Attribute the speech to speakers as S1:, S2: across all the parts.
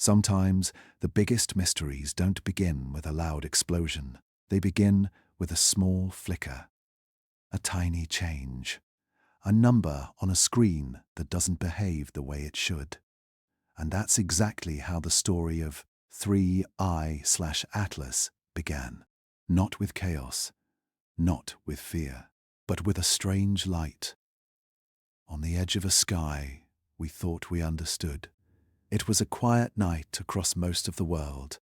S1: Sometimes the biggest mysteries don't begin with a loud explosion. They begin with a small flicker, a tiny change, a number on a screen that doesn't behave the way it should. And that's exactly how the story of 3I/Atlas began. Not with chaos, not with fear, but with a strange light. On the edge of a sky we thought we understood. It was a quiet night across most of the world,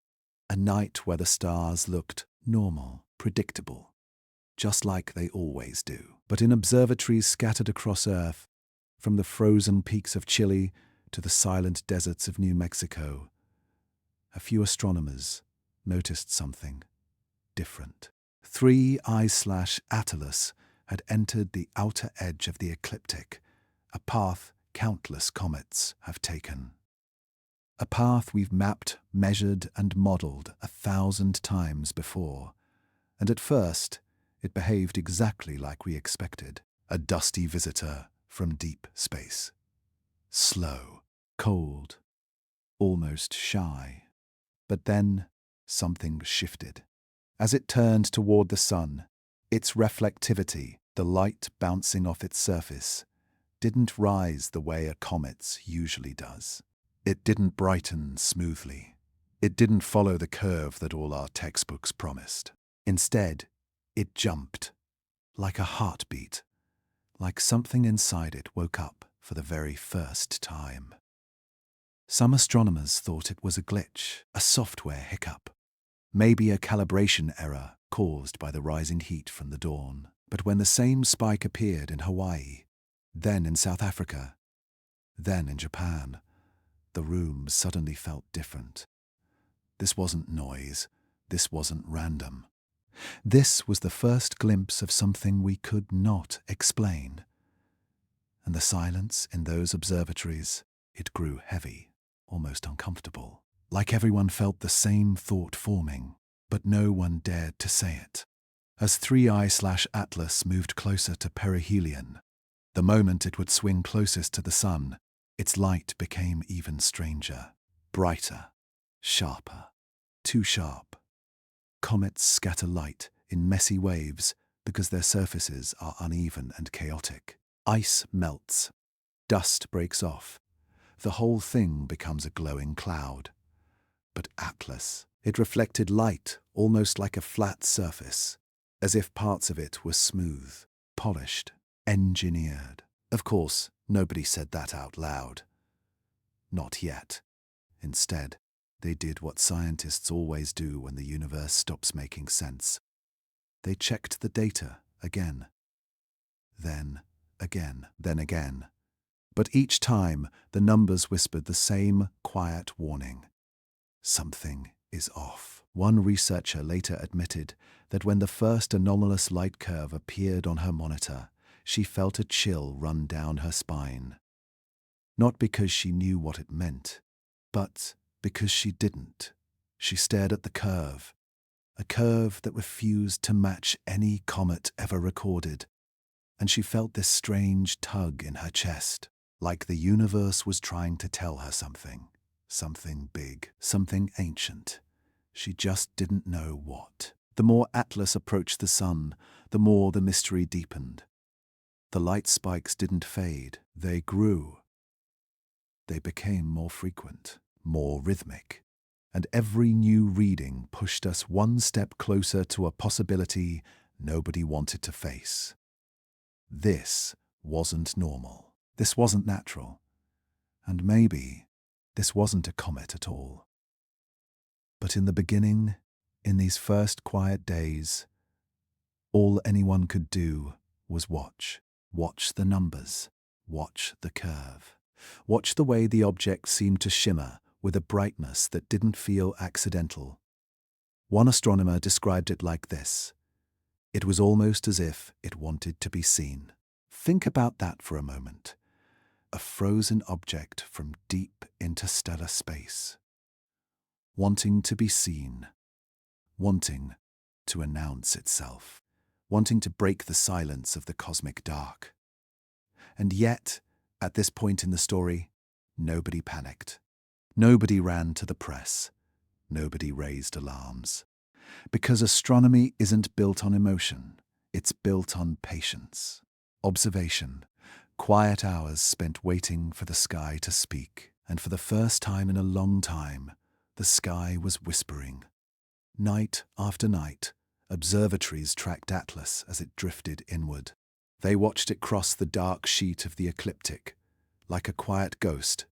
S1: a night where the stars looked normal, predictable, just like they always do. But in observatories scattered across Earth, from the frozen peaks of Chile to the silent deserts of New Mexico, a few astronomers noticed something different. 3I/Atlas had entered the outer edge of the ecliptic, a path countless comets have taken. A path we've mapped, measured, and modeled 1,000 times before. And at first, it behaved exactly like we expected. A dusty visitor from deep space. Slow, cold, almost shy. But then, something shifted. As it turned toward the sun, its reflectivity, the light bouncing off its surface, didn't rise the way a comet's usually does. It didn't brighten smoothly. It didn't follow the curve that all our textbooks promised. Instead, it jumped, like a heartbeat, like something inside it woke up for the very first time. Some astronomers thought it was a glitch, a software hiccup, maybe a calibration error caused by the rising heat from the dawn. But when the same spike appeared in Hawaii, then in South Africa, then in Japan, the room suddenly felt different. This wasn't noise. This wasn't random. This was the first glimpse of something we could not explain. And the silence in those observatories, it grew heavy, almost uncomfortable. Like everyone felt the same thought forming, but no one dared to say it. As 3I/Atlas moved closer to perihelion, the moment it would swing closest to the sun, its light became even stranger, brighter, sharper, too sharp. Comets scatter light in messy waves because their surfaces are uneven and chaotic. Ice melts, dust breaks off, the whole thing becomes a glowing cloud. But Atlas, it reflected light almost like a flat surface, as if parts of it were smooth, polished, engineered. Of course, nobody said that out loud. Not yet. Instead, they did what scientists always do when the universe stops making sense. They checked the data again. Then again, then again. But each time, the numbers whispered the same quiet warning. Something is off. One researcher later admitted that when the first anomalous light curve appeared on her monitor, she felt a chill run down her spine. Not because she knew what it meant, but because she didn't. She stared at the curve, a curve that refused to match any comet ever recorded, and she felt this strange tug in her chest, like the universe was trying to tell her something. Something big, something ancient. She just didn't know what. The more Atlas approached the sun, the more the mystery deepened. The light spikes didn't fade, they grew. They became more frequent, more rhythmic, and every new reading pushed us one step closer to a possibility nobody wanted to face. This wasn't normal. This wasn't natural. And maybe this wasn't a comet at all. But in the beginning, in these first quiet days, all anyone could do was watch. Watch the numbers. Watch the curve. Watch the way the object seemed to shimmer with a brightness that didn't feel accidental. One astronomer described it like this: it was almost as if it wanted to be seen. Think about that for a moment. A frozen object from deep interstellar space, wanting to be seen, wanting to announce itself, wanting to break the silence of the cosmic dark. And yet, at this point in the story, nobody panicked. Nobody ran to the press. Nobody raised alarms. Because astronomy isn't built on emotion, it's built on patience. Observation, quiet hours spent waiting for the sky to speak, and for the first time in a long time, the sky was whispering. Night after night, observatories tracked Atlas as it drifted inward. They watched it cross the dark sheet of the ecliptic, like a quiet ghost,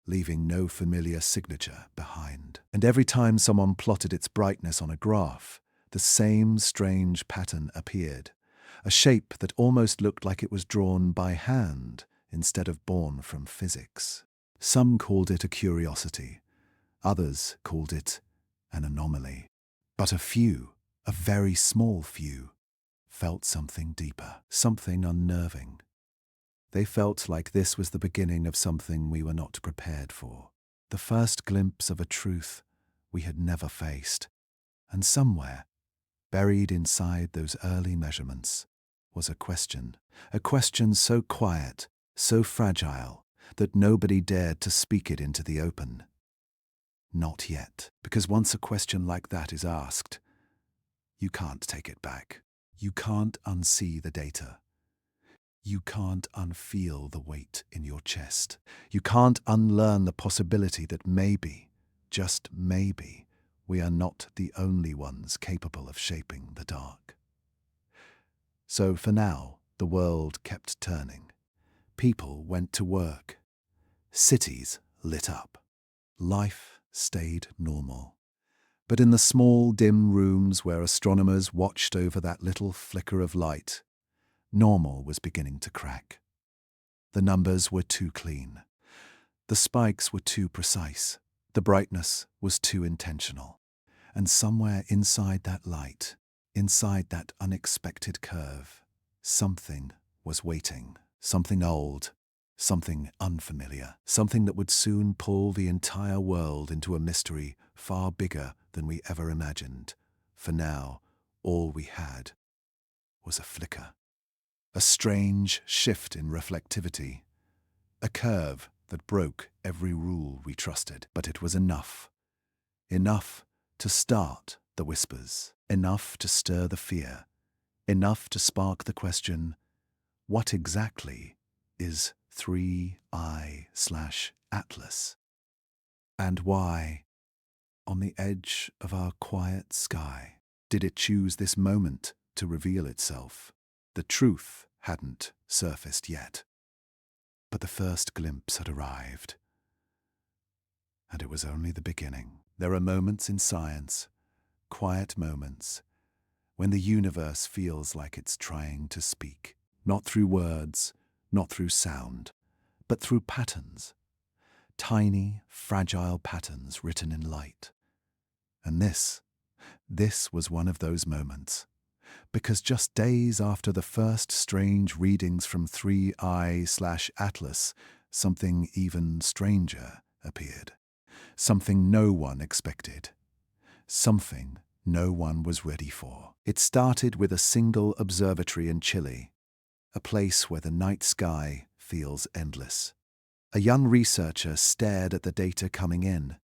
S1: leaving no familiar signature behind. And every time someone plotted its brightness on a graph, the same strange pattern appeared, a shape that almost looked like it was drawn by hand instead of born from physics. Some called it a curiosity, others called it an anomaly. But a few, a very small few, felt something deeper, something unnerving. They felt like this was the beginning of something we were not prepared for, the first glimpse of a truth we had never faced. And somewhere, buried inside those early measurements, was a question so quiet, so fragile, that nobody dared to speak it into the open. Not yet, because once a question like that is asked, you can't take it back. You can't unsee the data. You can't unfeel the weight in your chest. You can't unlearn the possibility that maybe, just maybe, we are not the only ones capable of shaping the dark. So for now, the world kept turning. People went to work. Cities lit up. Life stayed normal. But in the small, dim rooms where astronomers watched over that little flicker of light, normal was beginning to crack. The numbers were too clean. The spikes were too precise. The brightness was too intentional. And somewhere inside that light, inside that unexpected curve, something was waiting. Something old, something unfamiliar, something that would soon pull the entire world into a mystery far bigger than we ever imagined. For now, all we had was a flicker. A strange shift in reflectivity. A curve that broke every rule we trusted. But it was enough. Enough to start the whispers. Enough to stir the fear. Enough to spark the question, what exactly is 3I/Atlas? And why, on the edge of our quiet sky, did it choose this moment to reveal itself? The truth hadn't surfaced yet, but the first glimpse had arrived. And it was only the beginning. There are moments in science, quiet moments, when the universe feels like it's trying to speak. Not through words, not through sound, but through patterns. Tiny, fragile patterns written in light. And this was one of those moments. Because just days after the first strange readings from 3I/Atlas, something even stranger appeared. Something no one expected. Something no one was ready for. It started with a single observatory in Chile, a place where the night sky feels endless. A young researcher stared at the data coming in,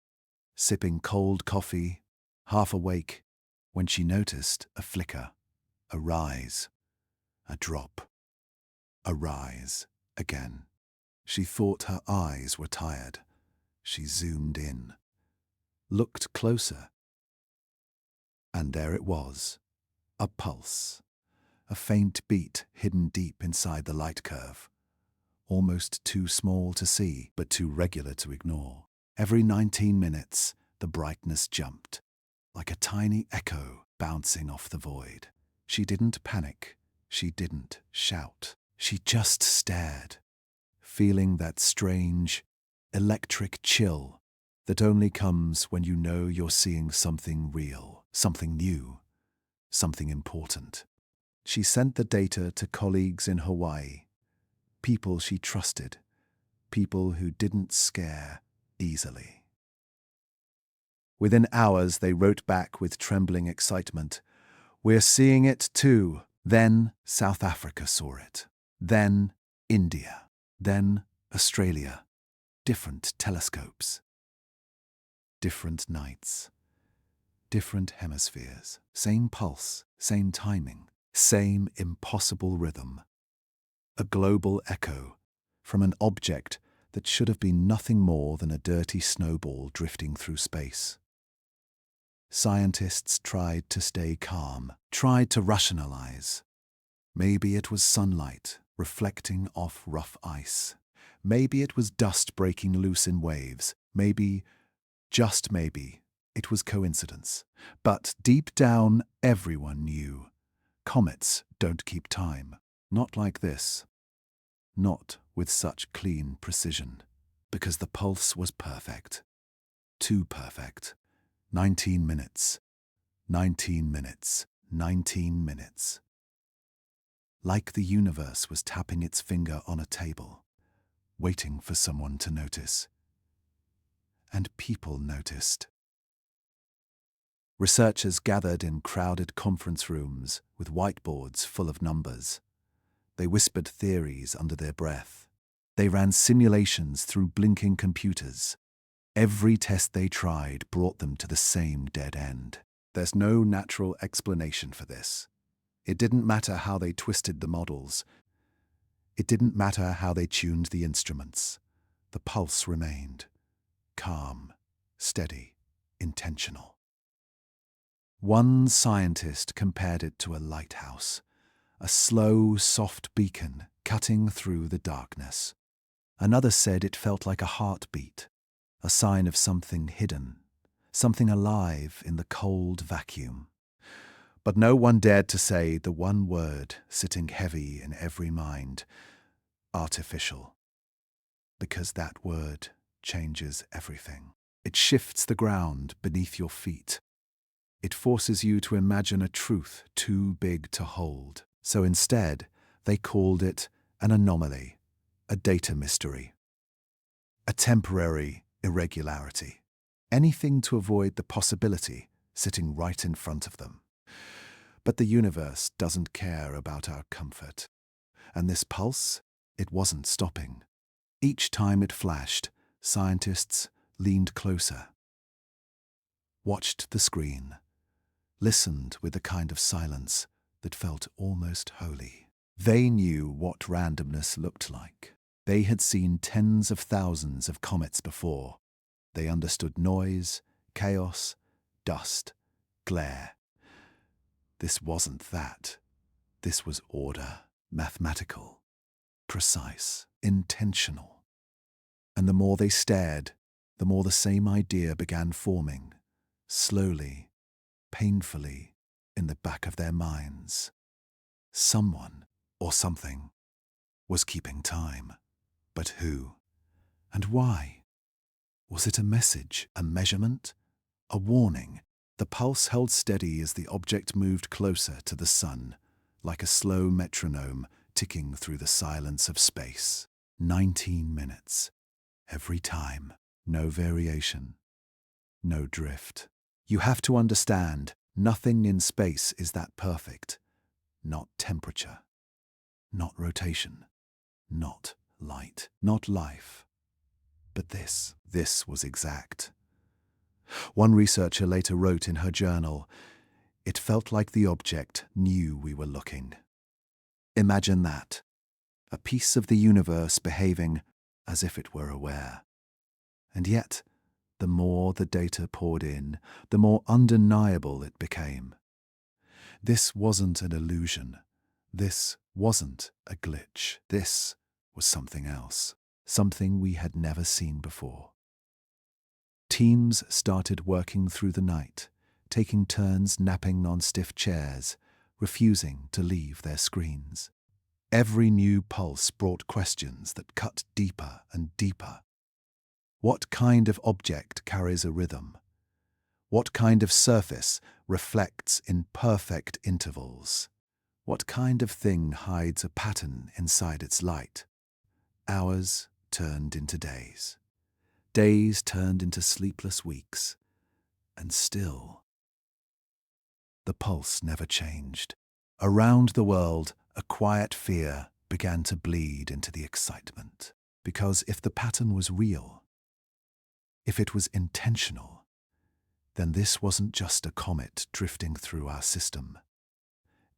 S1: sipping cold coffee, half awake, when she noticed a flicker, a rise, a drop, a rise again. She thought her eyes were tired. She zoomed in, looked closer, and there it was, a pulse, a faint beat hidden deep inside the light curve. Almost too small to see, but too regular to ignore. Every 19 minutes, the brightness jumped, like a tiny echo bouncing off the void. She didn't panic. She didn't shout. She just stared, feeling that strange, electric chill that only comes when you know you're seeing something real, something new, something important. She sent the data to colleagues in Hawaii, people she trusted, people who didn't scare easily. Within hours, they wrote back with trembling excitement, "We're seeing it too." Then South Africa saw it. Then India. Then Australia. Different telescopes. different nights, different hemispheres, same pulse, same timing, same impossible rhythm. A global echo from an object that should have been nothing more than a dirty snowball drifting through space. Scientists tried to stay calm, tried to rationalize. Maybe it was sunlight reflecting off rough ice. Maybe it was dust breaking loose in waves. Maybe, just maybe, it was coincidence. But deep down, everyone knew. Comets don't keep time. Not like this. Not with such clean precision. Because the pulse was perfect. Too perfect. 19 minutes. 19 minutes. 19 minutes. Like the universe was tapping its finger on a table, waiting for someone to notice. And people noticed. Researchers gathered in crowded conference rooms with whiteboards full of numbers. They whispered theories under their breath. They ran simulations through blinking computers. Every test they tried brought them to the same dead end. There's no natural explanation for this. It didn't matter how they twisted the models. It didn't matter how they tuned the instruments. The pulse remained. Calm, steady, intentional. One scientist compared it to a lighthouse, a slow, soft beacon cutting through the darkness. Another said it felt like a heartbeat, a sign of something hidden, something alive in the cold vacuum. But no one dared to say the one word sitting heavy in every mind: artificial. Because that word changes everything. It shifts the ground beneath your feet. It forces you to imagine a truth too big to hold. So instead, they called it an anomaly, a data mystery, a temporary irregularity. Anything to avoid the possibility sitting right in front of them. But the universe doesn't care about our comfort. And this pulse, it wasn't stopping. Each time it flashed, scientists leaned closer, watched the screen, listened with a kind of silence that felt almost holy. They knew what randomness looked like. They had seen tens of thousands of comets before. They understood noise, chaos, dust, glare. This wasn't that. This was order, mathematical, precise, intentional. And the more they stared, the more the same idea began forming, slowly, painfully, in the back of their minds. Someone, or something, was keeping time. But who? And why? Was it a message, a measurement, a warning? The pulse held steady as the object moved closer to the sun, like a slow metronome ticking through the silence of space. 19 minutes. Every time. No variation. No drift. You have to understand, nothing in space is that perfect. Not temperature. Not rotation. Not light. Not life. But this was exact. One researcher later wrote in her journal, "It felt like the object knew we were looking." Imagine that. A piece of the universe behaving as if it were aware. And yet, the more the data poured in, the more undeniable it became. This wasn't an illusion. This wasn't a glitch. This was something else. Something we had never seen before. Teams started working through the night, taking turns napping on stiff chairs, refusing to leave their screens. Every new pulse brought questions that cut deeper and deeper. What kind of object carries a rhythm? What kind of surface reflects in perfect intervals? What kind of thing hides a pattern inside its light? Hours turned into days. Days turned into sleepless weeks. And still, the pulse never changed. Around the world, a quiet fear began to bleed into the excitement. Because if the pattern was real, if it was intentional, then this wasn't just a comet drifting through our system.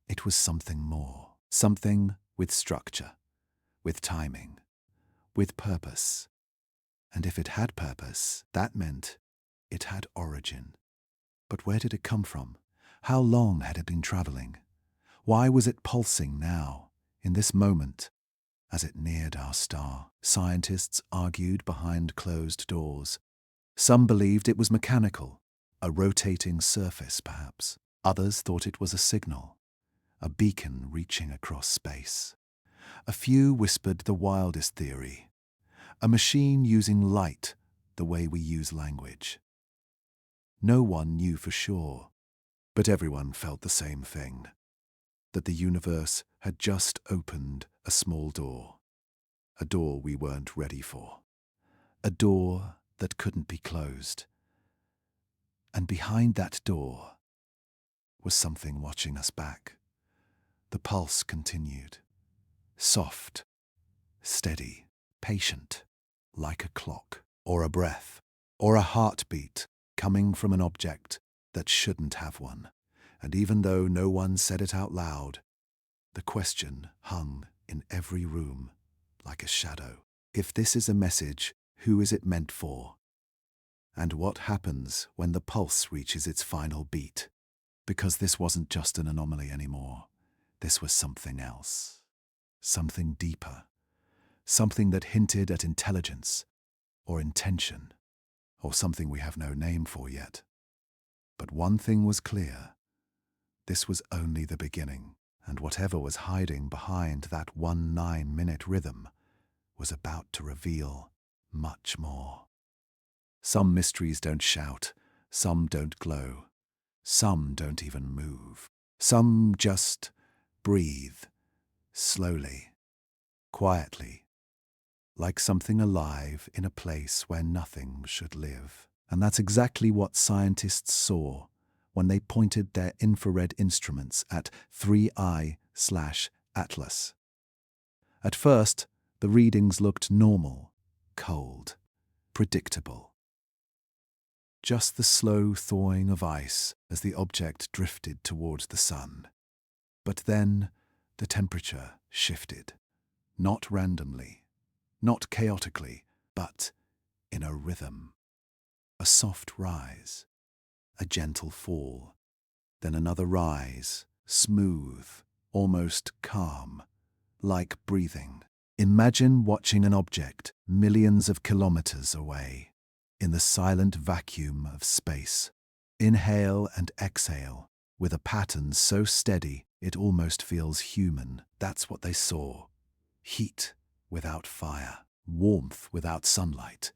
S1: It was something more, something with structure, with timing, with purpose. And if it had purpose, that meant it had origin. But where did it come from? How long had it been traveling? Why was it pulsing now, in this moment, as it neared our star? Scientists argued behind closed doors. Some believed it was mechanical, a rotating surface perhaps. Others thought it was a signal, a beacon reaching across space. A few whispered the wildest theory, a machine using light the way we use language. No one knew for sure, but everyone felt the same thing, that the universe had just opened a small door, a door we weren't ready for, a door that couldn't be closed. And behind that door was something watching us back. The pulse continued, soft, steady, patient, like a clock, or a breath, or a heartbeat coming from an object that shouldn't have one. And even though no one said it out loud, the question hung in every room like a shadow. If this is a message, who is it meant for? And what happens when the pulse reaches its final beat? Because this wasn't just an anomaly anymore. This was something else. Something deeper. Something that hinted at intelligence, or intention, or something we have no name for yet. But one thing was clear. This was only the beginning, and whatever was hiding behind that 9-minute rhythm was about to reveal much more. Some mysteries don't shout, some don't glow, some don't even move. Some just breathe, slowly, quietly, like something alive in a place where nothing should live. And that's exactly what scientists saw when they pointed their infrared instruments at 3IATLAS. At first, the readings looked normal, cold, predictable. Just the slow thawing of ice as the object drifted towards the sun. But then the temperature shifted, not randomly, not chaotically, but in a rhythm. A soft rise, a gentle fall, then another rise, smooth, almost calm, like breathing. Imagine watching an object millions of kilometers away, in the silent vacuum of space. Inhale and exhale, with a pattern so steady it almost feels human. That's what they saw. Heat without fire, warmth without sunlight,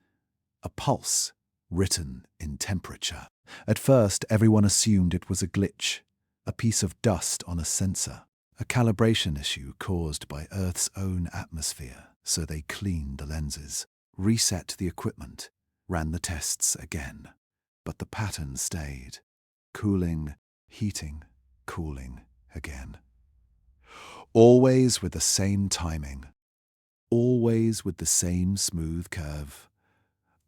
S1: a pulse written in temperature. At first, everyone assumed it was a glitch, a piece of dust on a sensor, a calibration issue caused by Earth's own atmosphere. So they cleaned the lenses, reset the equipment, ran the tests again. But the pattern stayed. Cooling, heating, cooling again. Always with the same timing. Always with the same smooth curve.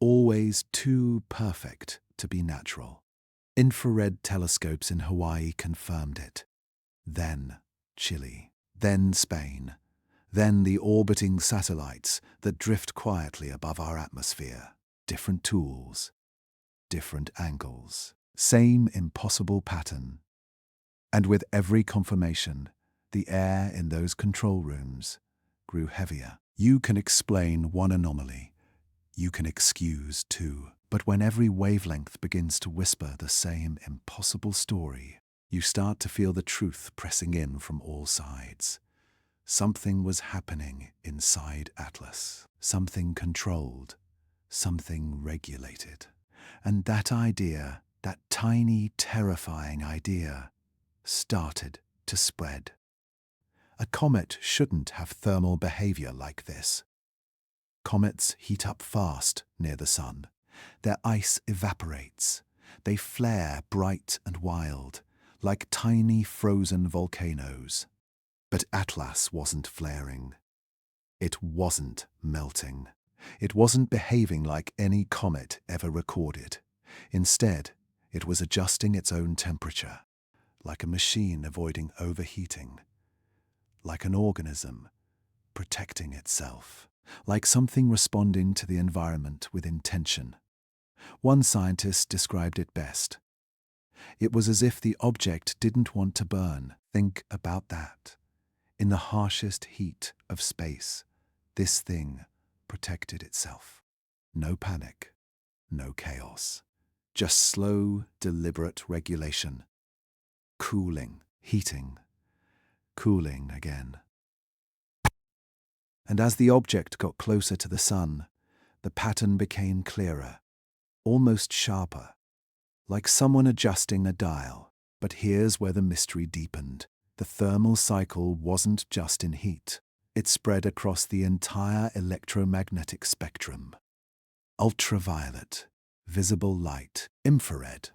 S1: Always too perfect to be natural. Infrared telescopes in Hawaii confirmed it. Then Chile. Then Spain. Then the orbiting satellites that drift quietly above our atmosphere. Different tools. Different angles. Same impossible pattern. And with every confirmation, the air in those control rooms grew heavier. You can explain one anomaly. You can excuse two. But when every wavelength begins to whisper the same impossible story, you start to feel the truth pressing in from all sides. Something was happening inside Atlas. Something controlled. Something regulated. And that idea, that tiny, terrifying idea, started to spread. A comet shouldn't have thermal behavior like this. Comets heat up fast near the sun. Their ice evaporates. They flare bright and wild, like tiny frozen volcanoes. But Atlas wasn't flaring. It wasn't melting. It wasn't behaving like any comet ever recorded. Instead, It was adjusting its own temperature, like a machine avoiding overheating, like an organism protecting itself, like something responding to the environment with intention. One scientist described it best. It was as if the object didn't want to burn. Think about that. In the harshest heat of space, this thing protected itself. No panic, no chaos. Just slow, deliberate regulation. Cooling, heating, cooling again. And as the object got closer to the sun, the pattern became clearer, almost sharper, like someone adjusting a dial. But here's where the mystery deepened. The thermal cycle wasn't just in heat. It spread across the entire electromagnetic spectrum. Ultraviolet, visible light, infrared,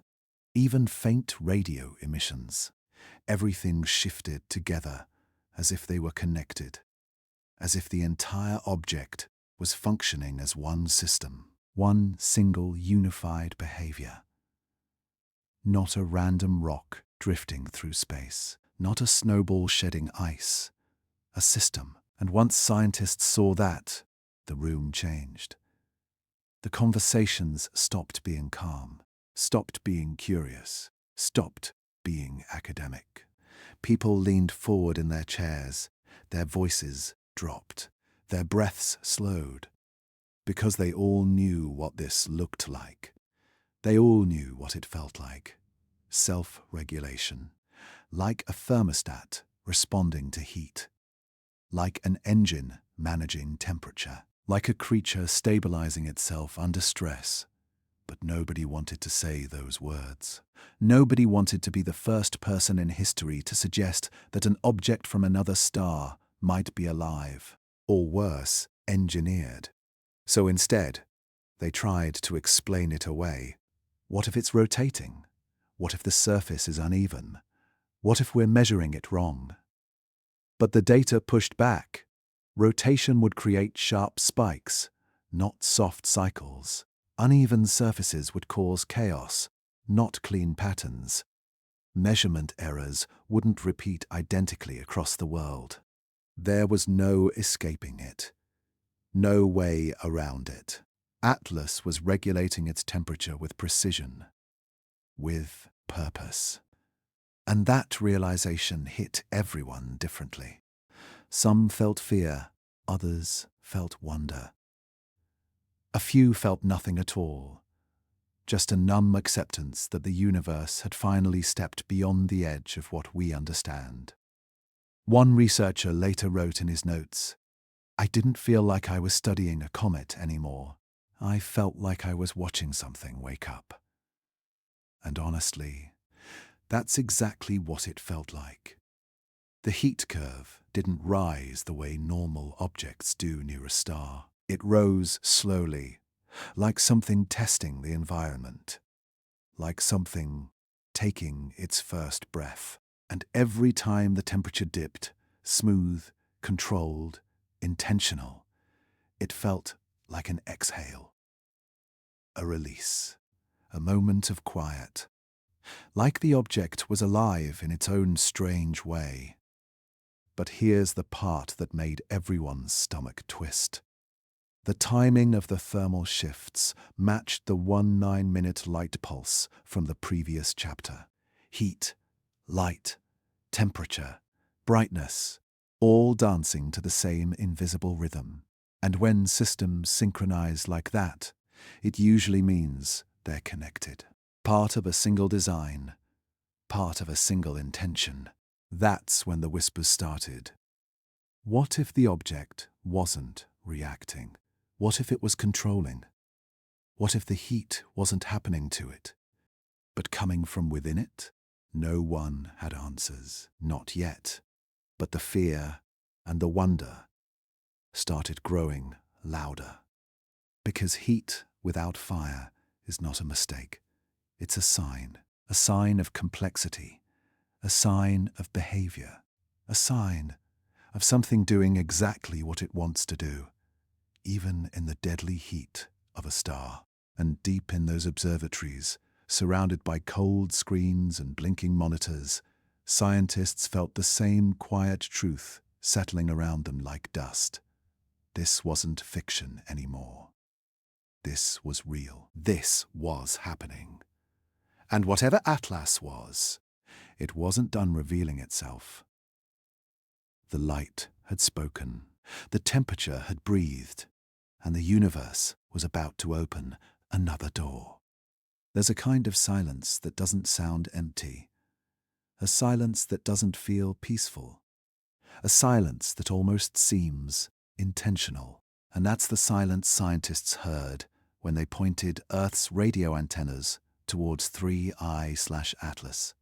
S1: even faint radio emissions. Everything shifted together as if they were connected, as if the entire object was functioning as one system, one single unified behavior. Not a random rock drifting through space, not a snowball shedding ice, a system. And once scientists saw that, the room changed. The conversations stopped being calm, stopped being curious, stopped being academic. People leaned forward in their chairs, their voices dropped, their breaths slowed, because they all knew what this looked like. They all knew what it felt like. Self-regulation, like a thermostat responding to heat, like an engine managing temperature, like a creature stabilizing itself under stress. But nobody wanted to say those words. Nobody wanted to be the first person in history to suggest that an object from another star might be alive, or worse, engineered. So instead, they tried to explain it away. What if it's rotating? What if the surface is uneven? What if we're measuring it wrong? But the data pushed back. Rotation would create sharp spikes, not soft cycles. Uneven surfaces would cause chaos, not clean patterns. Measurement errors wouldn't repeat identically across the world. There was no escaping it. No way around it. Atlas was regulating its temperature with precision, with purpose. And that realization hit everyone differently. Some felt fear, others felt wonder. A few felt nothing at all, just a numb acceptance that the universe had finally stepped beyond the edge of what we understand. One researcher later wrote in his notes, "I didn't feel like I was studying a comet anymore. I felt like I was watching something wake up." And honestly, that's exactly what it felt like. The heat curve didn't rise the way normal objects do near a star. It rose slowly, like something testing the environment, like something taking its first breath. And every time the temperature dipped, smooth, controlled, intentional, it felt like an exhale, a release, a moment of quiet, like the object was alive in its own strange way. But here's the part that made everyone's stomach twist. The timing of the thermal shifts matched the 19-minute light pulse from the previous chapter. Heat, light, temperature, brightness, all dancing to the same invisible rhythm. And when systems synchronize like that, it usually means they're connected. Part of a single design, part of a single intention. That's when the whispers started. What if the object wasn't reacting? What if it was controlling? What if the heat wasn't happening to it, but coming from within it? No one had answers, not yet. But the fear and the wonder started growing louder. Because heat without fire is not a mistake. It's a sign of complexity, a sign of behavior, a sign of something doing exactly what it wants to do, even in the deadly heat of a star. And deep in those observatories, Surrounded by cold screens and blinking monitors, scientists felt the same quiet truth settling around them like dust. This wasn't fiction anymore. This was real. This was happening. And whatever Atlas was, it wasn't done revealing itself. The light had spoken, the temperature had breathed, and the universe was about to open another door. There's a kind of silence that doesn't sound empty, a silence that doesn't feel peaceful, a silence that almost seems intentional. And that's the silence scientists heard when they pointed Earth's radio antennas towards 3I/Atlas.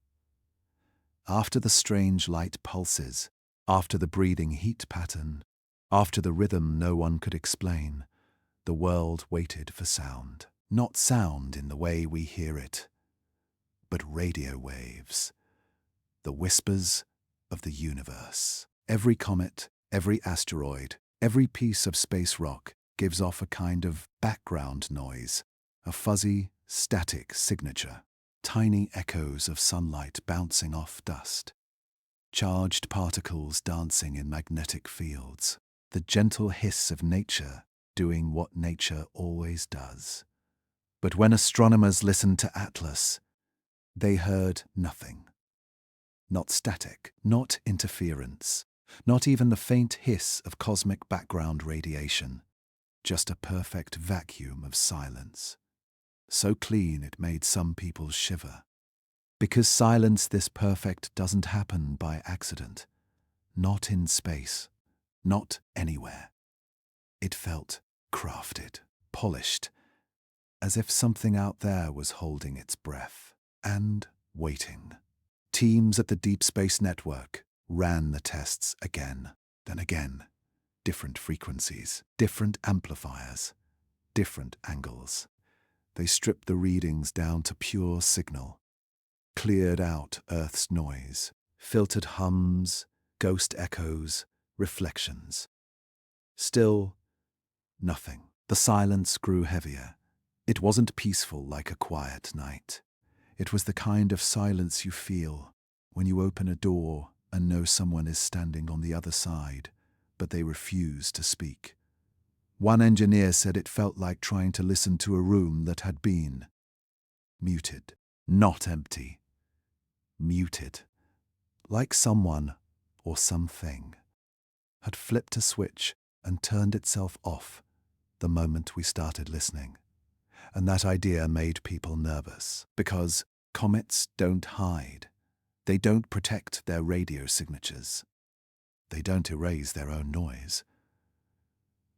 S1: After the strange light pulses, after the breathing heat pattern, after the rhythm no one could explain, the world waited for sound. Not sound in the way we hear it, but radio waves, the whispers of the universe. Every comet, every asteroid, every piece of space rock gives off a kind of background noise, a fuzzy, static signature, tiny echoes of sunlight bouncing off dust, charged particles dancing in magnetic fields, the gentle hiss of nature doing what nature always does. But when astronomers listened to Atlas, they heard nothing. Not static, not interference, not even the faint hiss of cosmic background radiation, just a perfect vacuum of silence. So clean it made some people shiver. Because silence this perfect doesn't happen by accident. Not in space, not anywhere. It felt crafted, polished, as if something out there was holding its breath and waiting. Teams at the Deep Space Network ran the tests again, then again. Different frequencies, different amplifiers, different angles. They stripped the readings down to pure signal, cleared out Earth's noise, filtered hums, ghost echoes, reflections. Still, nothing. The silence grew heavier. It wasn't peaceful like a quiet night. It was the kind of silence you feel when you open a door and know someone is standing on the other side, but they refuse to speak. One engineer said it felt like trying to listen to a room that had been muted, not empty, muted, like someone or something had flipped a switch and turned itself off the moment we started listening. And that idea made people nervous, because comets don't hide. They don't protect their radio signatures. They don't erase their own noise.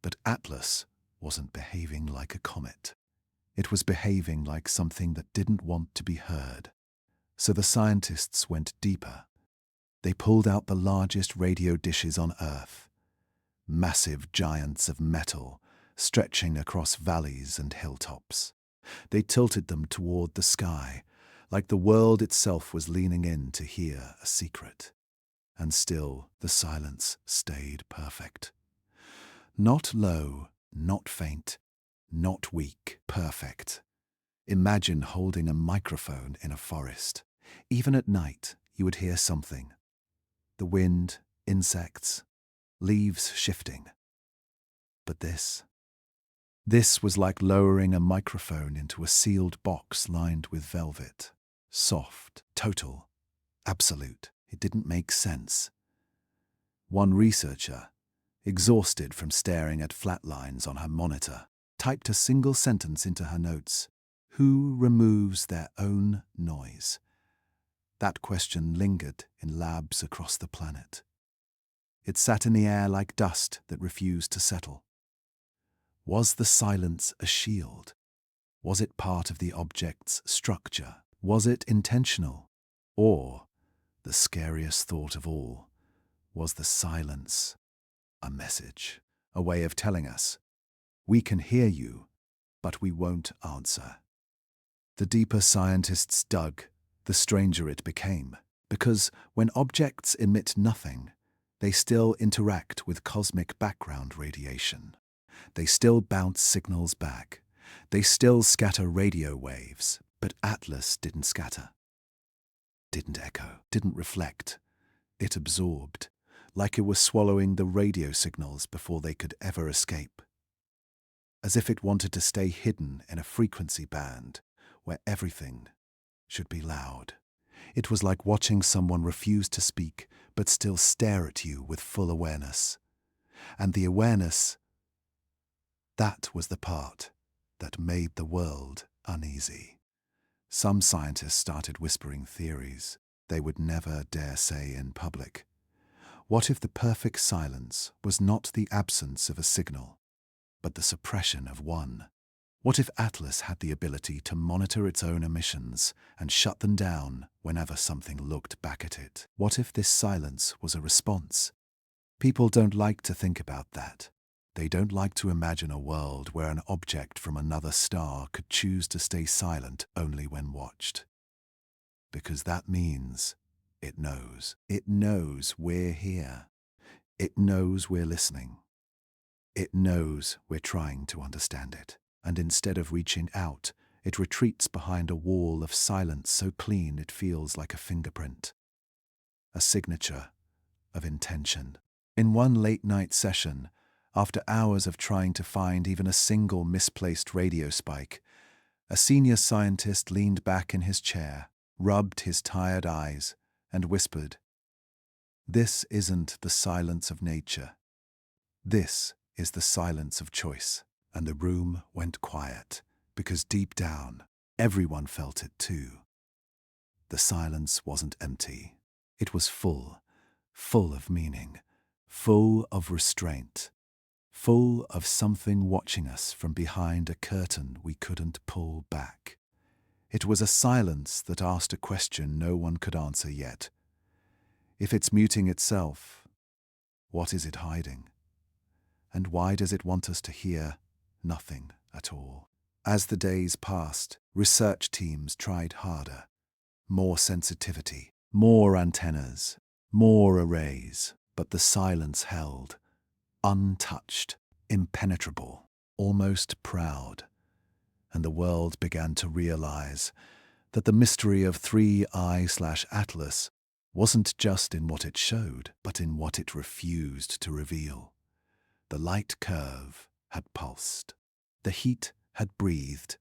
S1: But Atlas wasn't behaving like a comet. It was behaving like something that didn't want to be heard. So the scientists went deeper. They pulled out the largest radio dishes on Earth, massive giants of metal stretching across valleys and hilltops. They tilted them toward the sky, like the world itself was leaning in to hear a secret. And still the silence stayed perfect. Not low, not faint, not weak, perfect. Imagine holding a microphone in a forest. Even at night, you would hear something. The wind, insects, leaves shifting. But this was like lowering a microphone into a sealed box lined with velvet. Soft, total, absolute. It didn't make sense. One researcher, exhausted from staring at flat lines on her monitor, typed a single sentence into her notes. Who removes their own noise? That question lingered in labs across the planet. It sat in the air like dust that refused to settle. Was the silence a shield? Was it part of the object's structure? Was it intentional? Or, the scariest thought of all, was the silence a message, a way of telling us, we can hear you, but we won't answer? The deeper scientists dug, the stranger it became, because when objects emit nothing, they still interact with cosmic background radiation. They still bounce signals back. They still scatter radio waves, But Atlas didn't scatter, didn't echo, didn't reflect. It absorbed, like it was swallowing the radio signals before they could ever escape. As if it wanted to stay hidden in a frequency band where everything should be loud. It was like watching someone refuse to speak but still stare at you with full awareness. And the awareness, that was the part that made the world uneasy. Some scientists started whispering theories they would never dare say in public. What if the perfect silence was not the absence of a signal, but the suppression of one? What if Atlas had the ability to monitor its own emissions and shut them down whenever something looked back at it? What if this silence was a response? People don't like to think about that. They don't like to imagine a world where an object from another star could choose to stay silent only when watched. Because that means it knows. It knows we're here. It knows we're listening. It knows we're trying to understand it. And instead of reaching out, it retreats behind a wall of silence so clean it feels like a fingerprint. A signature of intention. In one late-night session, after hours of trying to find even a single misplaced radio spike, a senior scientist leaned back in his chair, rubbed his tired eyes, and whispered, "This isn't the silence of nature. This is the silence of choice." And the room went quiet, because deep down, everyone felt it too. The silence wasn't empty. It was full of meaning, full of restraint, full of something watching us from behind a curtain we couldn't pull back. It was a silence that asked a question no one could answer yet. If it's muting itself, what is it hiding? And why does it want us to hear nothing at all? As the days passed, research teams tried harder. More sensitivity, more antennas, more arrays, but the silence held, untouched, impenetrable, almost proud. And the world began to realize that the mystery of 3I/Atlas wasn't just in what it showed, but in what it refused to reveal. The light curve had pulsed. The heat had breathed.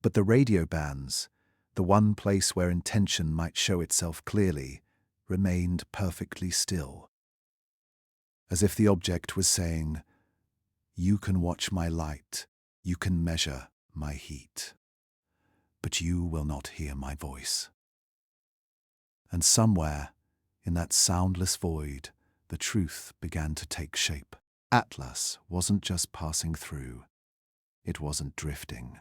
S1: But the radio bands, the one place where intention might show itself clearly, remained perfectly still. As if the object was saying, "You can watch my light, you can measure my heat, but you will not hear my voice." And somewhere, in that soundless void, the truth began to take shape. Atlas wasn't just passing through. It wasn't drifting.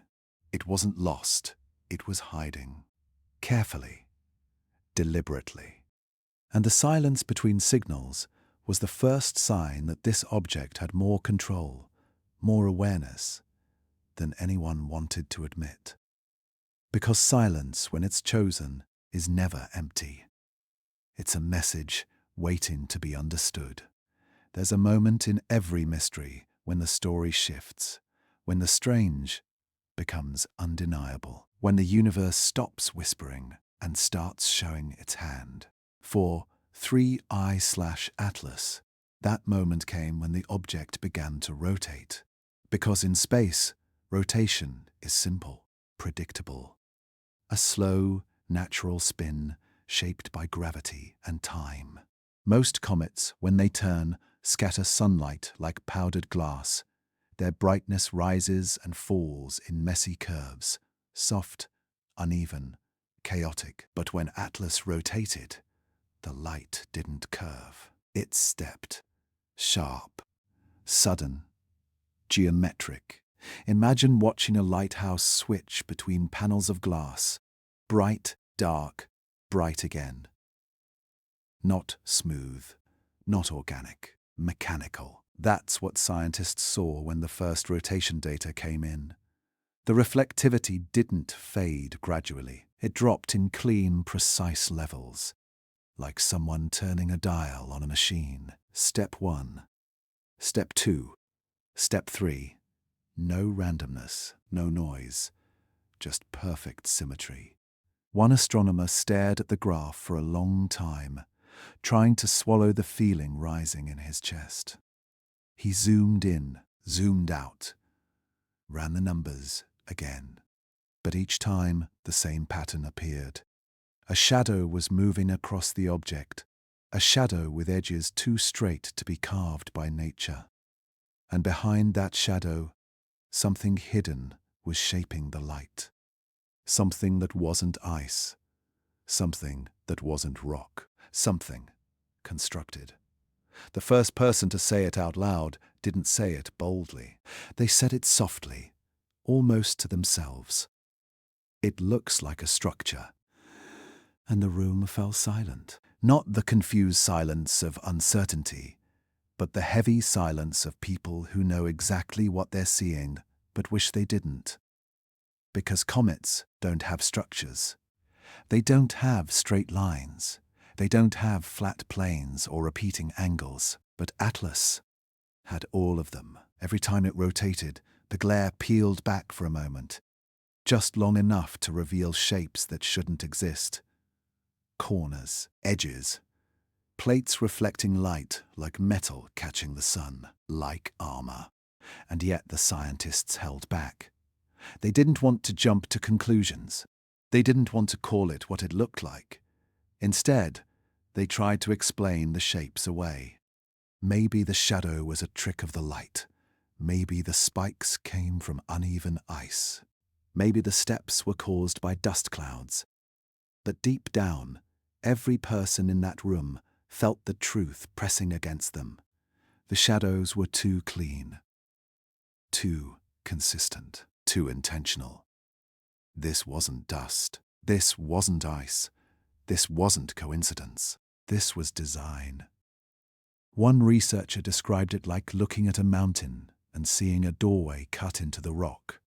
S1: It wasn't lost. It was hiding. Carefully. Deliberately. And the silence between signals was the first sign that this object had more control, more awareness, than anyone wanted to admit. Because silence, when it's chosen, is never empty. It's a message waiting to be understood. There's a moment in every mystery when the story shifts, when the strange becomes undeniable, when the universe stops whispering and starts showing its hand. For 3I/Atlas, that moment came when the object began to rotate. Because in space, rotation is simple, predictable. A slow, natural spin shaped by gravity and time. Most comets, when they turn, scatter sunlight like powdered glass. Their brightness rises and falls in messy curves, soft, uneven, chaotic. But when Atlas rotated, the light didn't curve. It stepped, sharp, sudden, geometric. Imagine watching a lighthouse switch between panels of glass, bright, dark, bright again. Not smooth, not organic, mechanical. That's what scientists saw when the first rotation data came in. The reflectivity didn't fade gradually. It dropped in clean, precise levels, like someone turning a dial on a machine. Step 1, Step 2, Step 3. No randomness, no noise. just perfect symmetry. One astronomer stared at the graph for a long time, trying to swallow the feeling rising in his chest. He zoomed in, zoomed out, ran the numbers again. But each time the same pattern appeared. A shadow was moving across the object, a shadow with edges too straight to be carved by nature. And behind that shadow, something hidden was shaping the light. Something that wasn't ice, something that wasn't rock, something constructed. The first person to say it out loud didn't say it boldly. They said it softly, almost to themselves. It looks like a structure. And the room fell silent. Not the confused silence of uncertainty, but the heavy silence of people who know exactly what they're seeing, but wish they didn't. Because comets don't have structures. They don't have straight lines. They don't have flat planes or repeating angles. But Atlas had all of them. Every time it rotated, the glare peeled back for a moment, just long enough to reveal shapes that shouldn't exist. Corners, edges, plates reflecting light like metal catching the sun, like armor. And yet the scientists held back. They didn't want to jump to conclusions. They didn't want to call it what it looked like. Instead, they tried to explain the shapes away. Maybe the shadow was a trick of the light. Maybe the spikes came from uneven ice. Maybe the steps were caused by dust clouds. But deep down, every person in that room felt the truth pressing against them. The shadows were too clean, too consistent, too intentional. This wasn't dust. This wasn't ice. This wasn't coincidence. This was design. One researcher described it like looking at a mountain and seeing a doorway cut into the rock.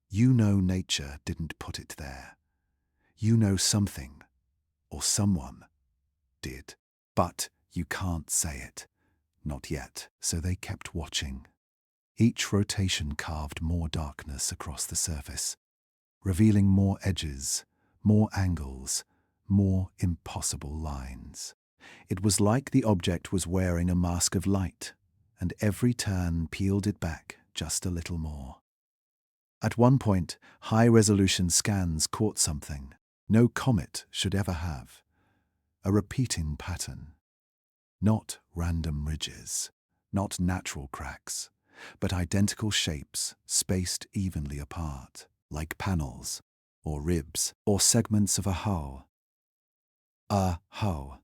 S1: You know nature didn't put it there. You know something, or someone, did. But you can't say it. Not yet. So they kept watching. Each rotation carved more darkness across the surface, revealing more edges, more angles, more impossible lines. It was like the object was wearing a mask of light, and every turn peeled it back just a little more. At one point, high-resolution scans caught something no comet should ever have. A repeating pattern. Not random ridges, not natural cracks, but identical shapes spaced evenly apart, like panels, or ribs, or segments of a hull. A hull.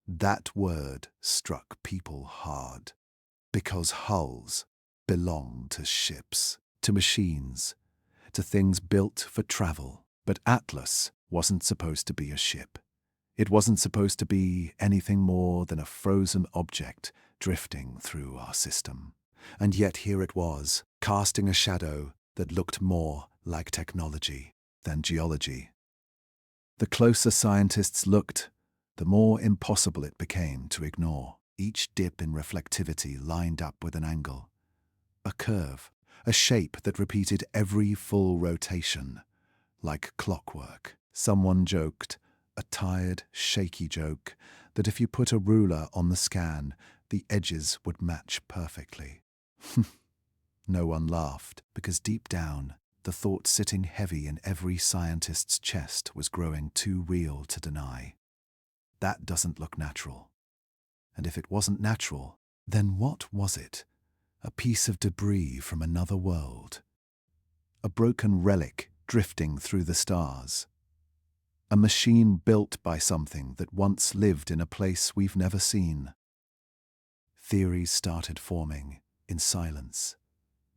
S1: That word struck people hard, because hulls belong to ships, to machines, to things built for travel. But Atlas wasn't supposed to be a ship. It wasn't supposed to be anything more than a frozen object drifting through our system. And yet here it was, casting a shadow that looked more like technology than geology. The closer scientists looked, the more impossible it became to ignore. Each dip in reflectivity lined up with an angle, a curve, a shape that repeated every full rotation, like clockwork. Someone joked, a tired, shaky joke, that if you put a ruler on the scan, the edges would match perfectly. No one laughed, because deep down, the thought sitting heavy in every scientist's chest was growing too real to deny. That doesn't look natural. And if it wasn't natural, then what was it? A piece of debris from another world? A broken relic drifting through the stars? A machine built by something that once lived in a place we've never seen? Theories started forming in silence,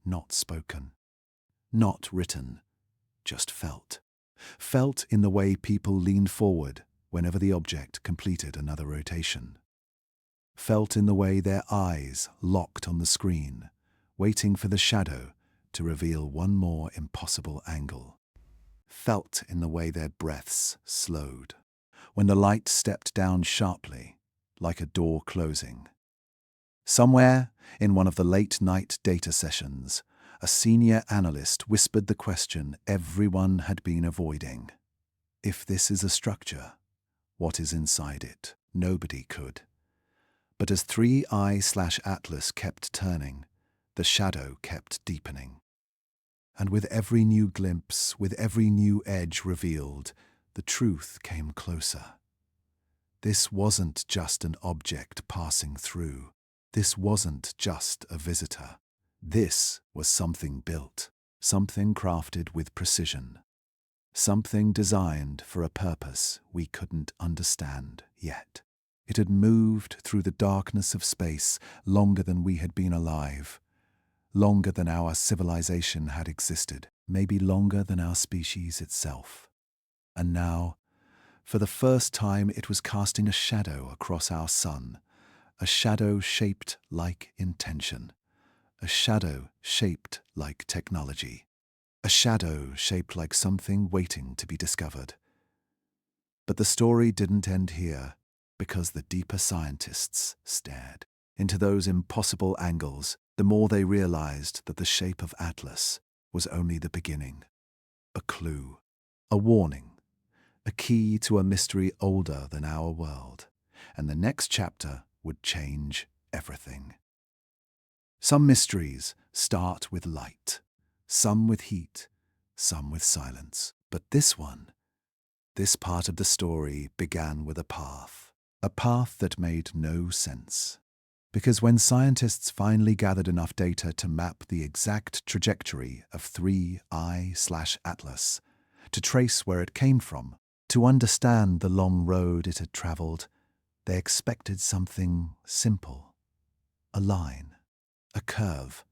S1: not spoken, not written, just felt. Felt in the way people leaned forward whenever the object completed another rotation. Felt in the way their eyes locked on the screen, waiting for the shadow to reveal one more impossible angle. Felt in the way their breaths slowed, when the light stepped down sharply, like a door closing. Somewhere in one of the late-night data sessions, a senior analyst whispered the question everyone had been avoiding. If this is a structure, what is inside it? Nobody could. But as 3I/Atlas kept turning, the shadow kept deepening. And with every new glimpse, with every new edge revealed, the truth came closer. This wasn't just an object passing through. This wasn't just a visitor. This was something built, something crafted with precision, something designed for a purpose we couldn't understand yet. It had moved through the darkness of space longer than we had been alive, longer than our civilization had existed, maybe longer than our species itself. And now, for the first time, it was casting a shadow across our sun, a shadow shaped like intention, a shadow shaped like technology, a shadow shaped like something waiting to be discovered. But the story didn't end here, because the deeper scientists stared into those impossible angles, the more they realized that the shape of Atlas was only the beginning, a clue, a warning, a key to a mystery older than our world, and the next chapter would change everything. Some mysteries start with light, some with heat, some with silence. But this one, this part of the story began with a path that made no sense. Because when scientists finally gathered enough data to map the exact trajectory of 3I/Atlas, to trace where it came from, to understand the long road it had traveled, they expected something simple. A line, a curve,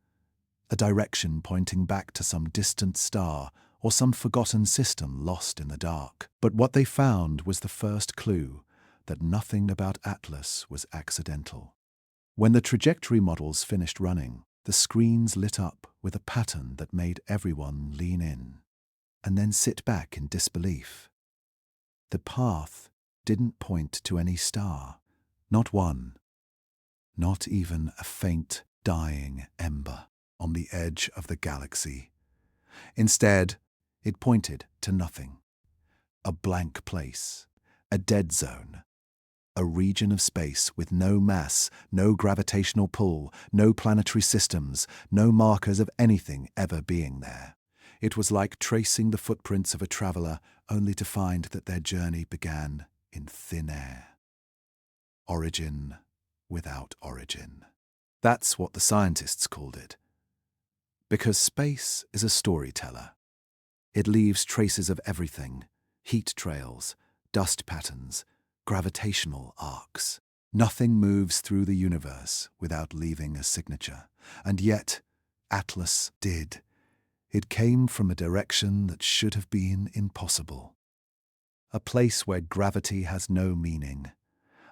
S1: a direction pointing back to some distant star or some forgotten system lost in the dark. But what they found was the first clue that nothing about Atlas was accidental. When the trajectory models finished running, the screens lit up with a pattern that made everyone lean in and then sit back in disbelief. The path didn't point to any star, not one, not even a faint, dying ember on the edge of the galaxy. Instead, it pointed to nothing. A blank place, a dead zone, a region of space with no mass, no gravitational pull, no planetary systems, no markers of anything ever being there. It was like tracing the footprints of a traveler only to find that their journey began in thin air. Origin without origin. That's what the scientists called it. Because space is a storyteller. It leaves traces of everything: heat trails, dust patterns, gravitational arcs. Nothing moves through the universe without leaving a signature. And yet, Atlas did. It came from a direction that should have been impossible. A place where gravity has no meaning.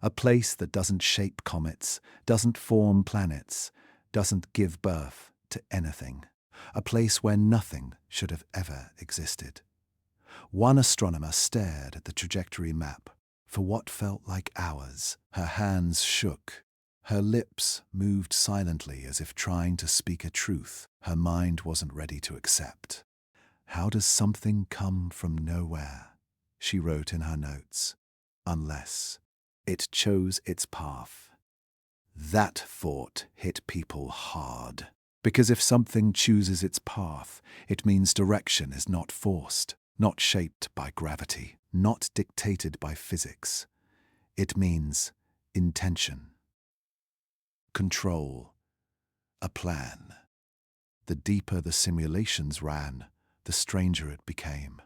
S1: A place that doesn't shape comets, doesn't form planets, doesn't give birth to anything. A place where nothing should have ever existed. One astronomer stared at the trajectory map for what felt like hours. Her hands shook. Her lips moved silently as if trying to speak a truth her mind wasn't ready to accept. "How does something come from nowhere?" she wrote in her notes. "Unless it chose its path." That thought hit people hard. Because if something chooses its path, it means direction is not forced, not shaped by gravity, not dictated by physics. It means intention, control, a plan. The deeper the simulations ran, the stranger it became.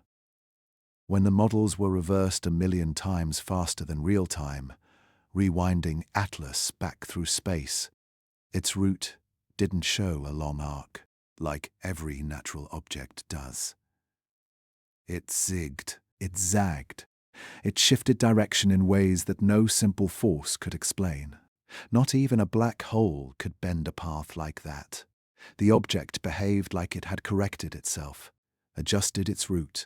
S1: When the models were reversed 1,000,000 times faster than real time, rewinding Atlas back through space, its route didn't show a long arc, like every natural object does. It zigged, it zagged, it shifted direction in ways that no simple force could explain. Not even a black hole could bend a path like that. The object behaved like it had corrected itself, adjusted its route,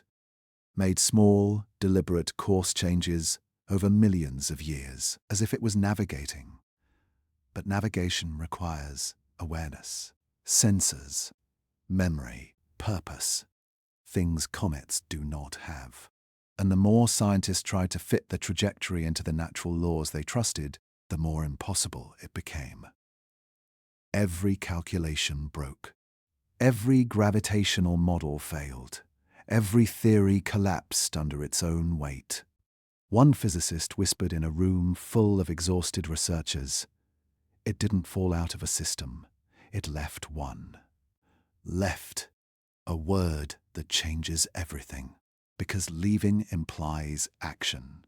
S1: made small, deliberate course changes over millions of years, as if it was navigating. But navigation requires awareness, sensors, memory, purpose, things comets do not have. And the more scientists tried to fit the trajectory into the natural laws they trusted, the more impossible it became. Every calculation broke. Every gravitational model failed. Every theory collapsed under its own weight. One physicist whispered in a room full of exhausted researchers, "It didn't fall out of a system. It left one." Left. A word that changes everything, because leaving implies action.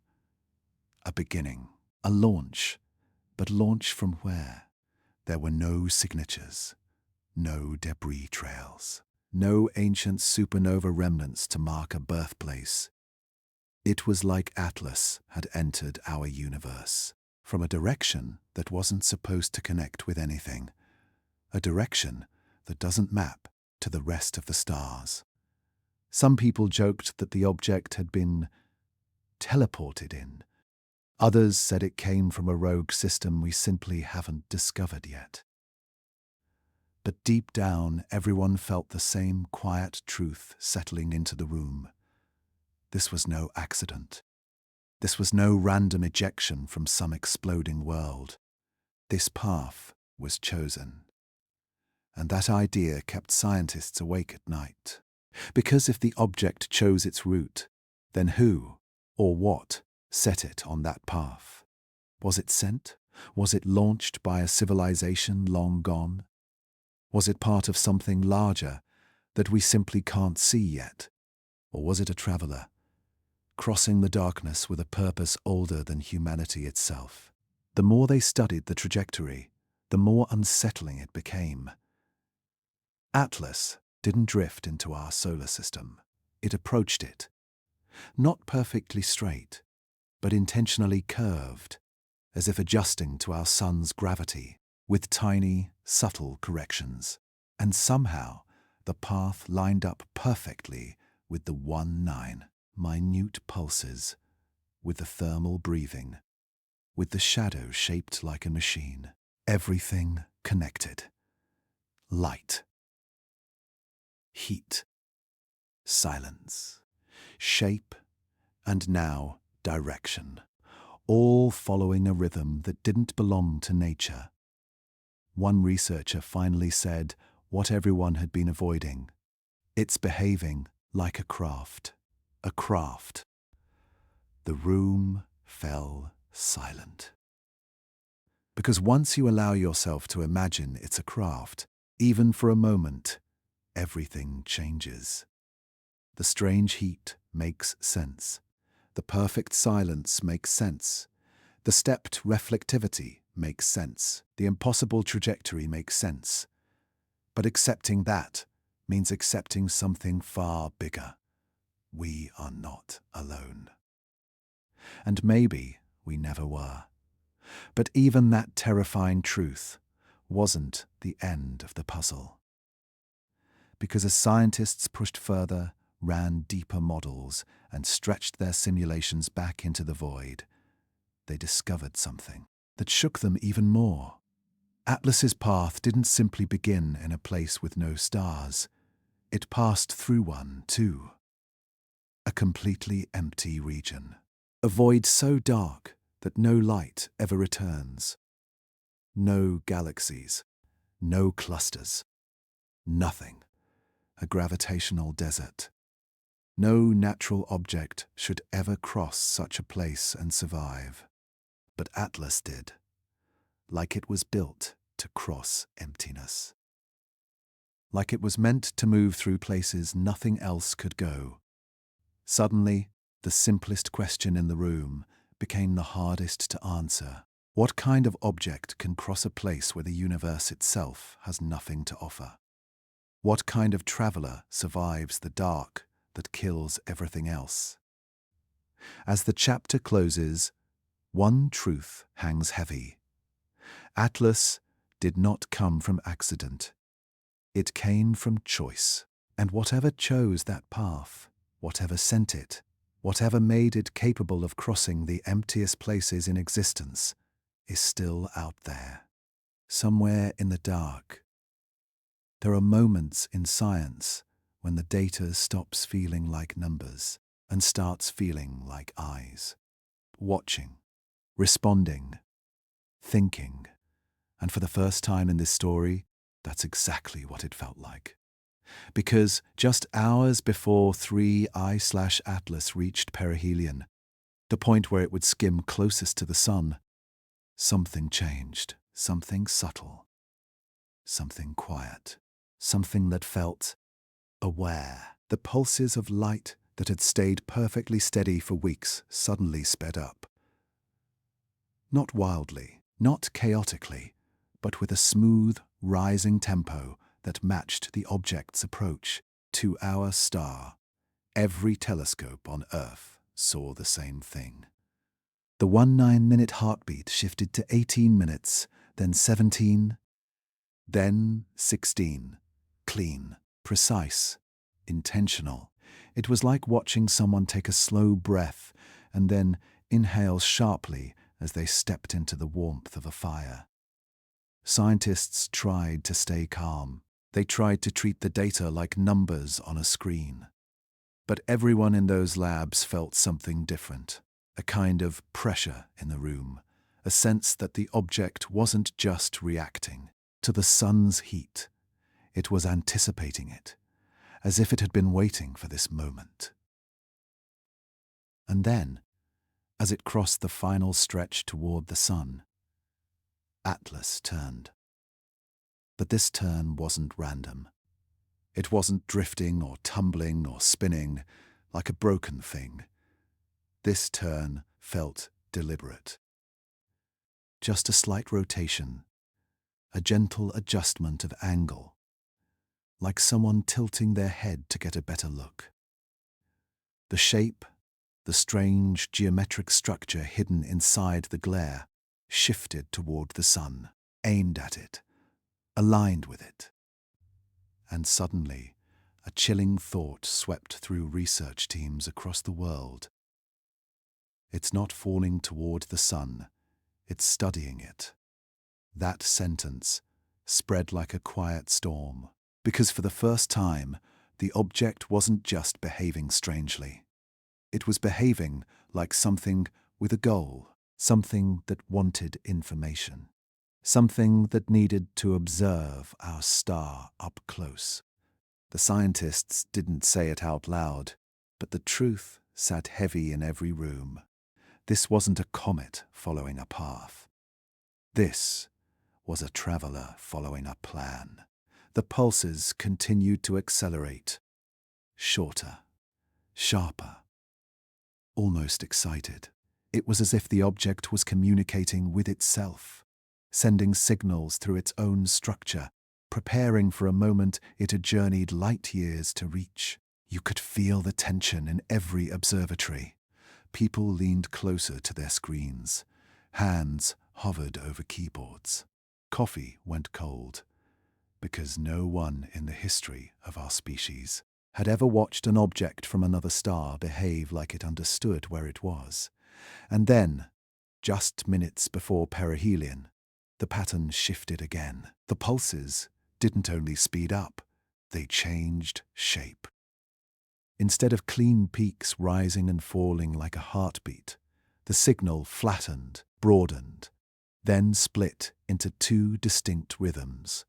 S1: A beginning. A launch. But launch from where? There were no signatures. No debris trails. No ancient supernova remnants to mark a birthplace. It was like Atlas had entered our universe, from a direction that wasn't supposed to connect with anything, a direction that doesn't map to the rest of the stars. Some people joked that the object had been teleported in. Others said it came from a rogue system we simply haven't discovered yet. But deep down, everyone felt the same quiet truth settling into the room. This was no accident. This was no random ejection from some exploding world. This path was chosen. And that idea kept scientists awake at night. Because if the object chose its route, then who or what set it on that path? Was it sent? Was it launched by a civilization long gone? Was it part of something larger that we simply can't see yet? Or was it a traveler, crossing the darkness with a purpose older than humanity itself? The more they studied the trajectory, the more unsettling it became. Atlas didn't drift into our solar system. It approached it. Not perfectly straight, but intentionally curved, as if adjusting to our sun's gravity, with tiny, subtle corrections. And somehow, the path lined up perfectly with the 1-9, minute pulses, with the thermal breathing, with the shadow shaped like a machine. Everything connected. Light. Heat. Silence. Shape. And now direction. All following a rhythm that didn't belong to nature. One researcher finally said what everyone had been avoiding. It's behaving like a craft. A craft. The room fell silent. Because once you allow yourself to imagine it's a craft, even for a moment, everything changes. The strange heat makes sense. The perfect silence makes sense. The stepped reflectivity makes sense. The impossible trajectory makes sense. But accepting that means accepting something far bigger. We are not alone. And maybe we never were. But even that terrifying truth wasn't the end of the puzzle. Because as scientists pushed further, ran deeper models, and stretched their simulations back into the void, they discovered something that shook them even more. Atlas's path didn't simply begin in a place with no stars. It passed through one, too. A completely empty region. A void so dark that no light ever returns. No galaxies. No clusters. Nothing. A gravitational desert. No natural object should ever cross such a place and survive. But Atlas did, like it was built to cross emptiness. Like it was meant to move through places nothing else could go. Suddenly, the simplest question in the room became the hardest to answer. What kind of object can cross a place where the universe itself has nothing to offer? What kind of traveler survives the dark that kills everything else? As the chapter closes, one truth hangs heavy. Atlas did not come from accident. It came from choice. And whatever chose that path, whatever sent it, whatever made it capable of crossing the emptiest places in existence, is still out there, somewhere in the dark, There are moments in science when the data stops feeling like numbers and starts feeling like eyes, watching, responding, thinking. And for the first time in this story, that's exactly what it felt like. Because just hours before 3I/Atlas reached perihelion, the point where it would skim closest to the sun, something changed, something subtle, something quiet, something that felt aware. The pulses of light that had stayed perfectly steady for weeks suddenly sped up. Not wildly, not chaotically, but with a smooth, rising tempo that matched the object's approach to our star. Every telescope on Earth saw the same thing. The 19-minute heartbeat shifted to 18 minutes, then 17, then 16. Clean, precise, intentional. It was like watching someone take a slow breath and then inhale sharply as they stepped into the warmth of a fire. Scientists tried to stay calm. They tried to treat the data like numbers on a screen. But everyone in those labs felt something different, a kind of pressure in the room, a sense that the object wasn't just reacting to the sun's heat. It was anticipating it, as if it had been waiting for this moment. And then, as it crossed the final stretch toward the sun, Atlas turned. But this turn wasn't random. It wasn't drifting or tumbling or spinning like a broken thing. This turn felt deliberate. Just a slight rotation, a gentle adjustment of angle, like someone tilting their head to get a better look. The shape, the strange geometric structure hidden inside the glare, shifted toward the sun, aimed at it, aligned with it. And suddenly, a chilling thought swept through research teams across the world. It's not falling toward the sun, it's studying it. That sentence spread like a quiet storm, because for the first time, the object wasn't just behaving strangely. It was behaving like something with a goal, something that wanted information, something that needed to observe our star up close. The scientists didn't say it out loud, but the truth sat heavy in every room. This wasn't a comet following a path. This was a traveler following a plan. The pulses continued to accelerate, shorter, sharper, almost excited. It was as if the object was communicating with itself, sending signals through its own structure, preparing for a moment it had journeyed light years to reach. You could feel the tension in every observatory. People leaned closer to their screens. Hands hovered over keyboards. Coffee went cold, because no one in the history of our species had ever watched an object from another star behave like it understood where it was. And then, just minutes before perihelion, the pattern shifted again. The pulses didn't only speed up, they changed shape. Instead of clean peaks rising and falling like a heartbeat, the signal flattened, broadened, then split into two distinct rhythms,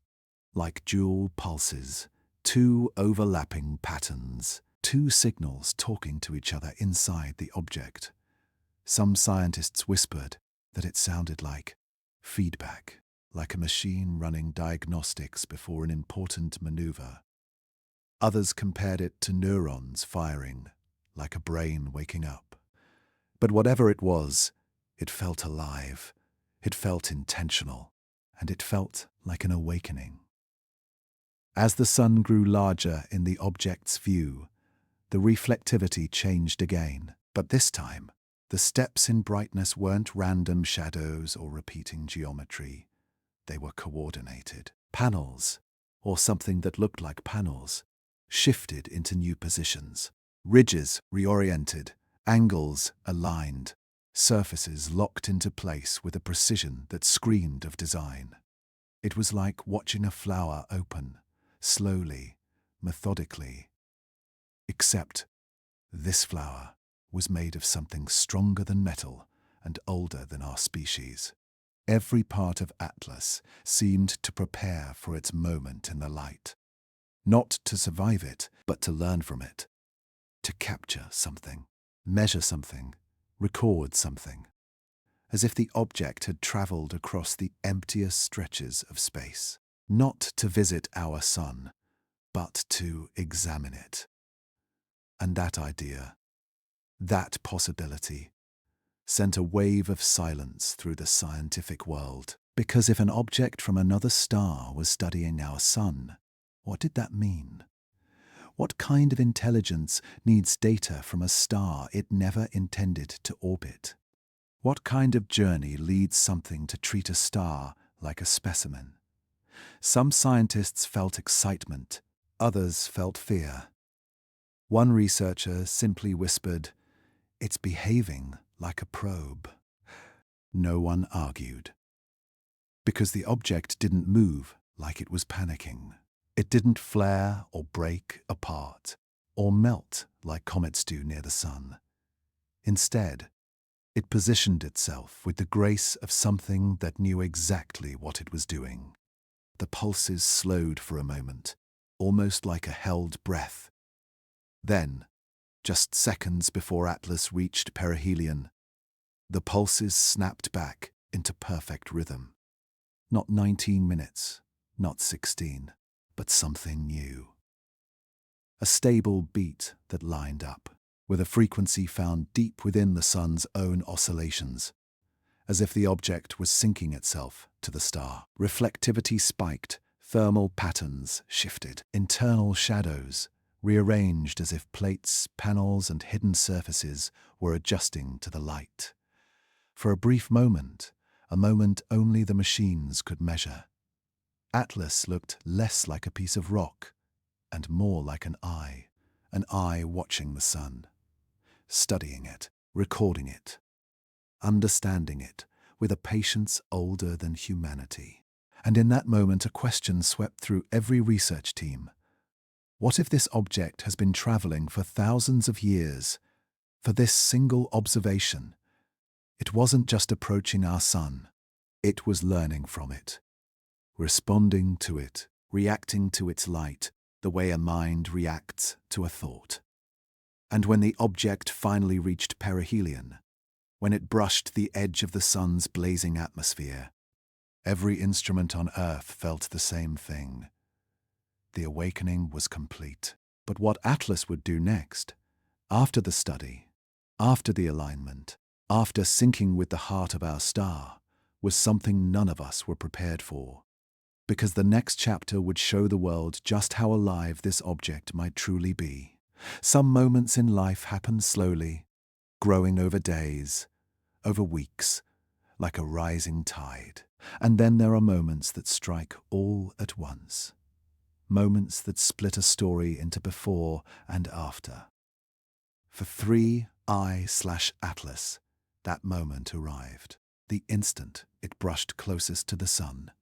S1: like dual pulses, two overlapping patterns, two signals talking to each other inside the object. Some scientists whispered that it sounded like feedback, like a machine running diagnostics before an important maneuver. Others compared it to neurons firing, like a brain waking up. But whatever it was, it felt alive, it felt intentional, and it felt like an awakening. As the sun grew larger in the object's view, the reflectivity changed again, but this time, the steps in brightness weren't random shadows or repeating geometry. They were coordinated. Panels, or something that looked like panels, shifted into new positions. Ridges reoriented, angles aligned, surfaces locked into place with a precision that screamed of design. It was like watching a flower open, slowly, methodically. Except this flower was made of something stronger than metal and older than our species. Every part of Atlas seemed to prepare for its moment in the light. Not to survive it, but to learn from it. To capture something, measure something, record something. As if the object had travelled across the emptiest stretches of space. Not to visit our sun, but to examine it. And that idea, that possibility, sent a wave of silence through the scientific world. Because if an object from another star was studying our sun, what did that mean? What kind of intelligence needs data from a star it never intended to orbit? What kind of journey leads something to treat a star like a specimen? Some scientists felt excitement, others felt fear. One researcher simply whispered, "It's behaving like a probe." No one argued. Because the object didn't move like it was panicking. It didn't flare or break apart or melt like comets do near the sun. Instead, it positioned itself with the grace of something that knew exactly what it was doing. The pulses slowed for a moment, almost like a held breath. Then, just seconds before Atlas reached perihelion, the pulses snapped back into perfect rhythm. Not 19 minutes, not 16, but something new. A stable beat that lined up, with a frequency found deep within the sun's own oscillations, as if the object was syncing itself to the star. Reflectivity spiked, thermal patterns shifted, internal shadows rearranged as if plates, panels, and hidden surfaces were adjusting to the light. For a brief moment, a moment only the machines could measure, Atlas looked less like a piece of rock and more like an eye watching the sun, studying it, recording it, understanding it with a patience older than humanity. And in that moment, a question swept through every research team. What if this object has been traveling for thousands of years? For this single observation, it wasn't just approaching our sun, it was learning from it, responding to it, reacting to its light, the way a mind reacts to a thought. And when the object finally reached perihelion, when it brushed the edge of the sun's blazing atmosphere, every instrument on Earth felt the same thing. The awakening was complete. But what Atlas would do next, after the study, after the alignment, after syncing with the heart of our star, was something none of us were prepared for. Because the next chapter would show the world just how alive this object might truly be. Some moments in life happen slowly, growing over days, over weeks, like a rising tide. And then there are moments that strike all at once. Moments that split a story into before and after. For 3I/Atlas, that moment arrived, the instant it brushed closest to the sun.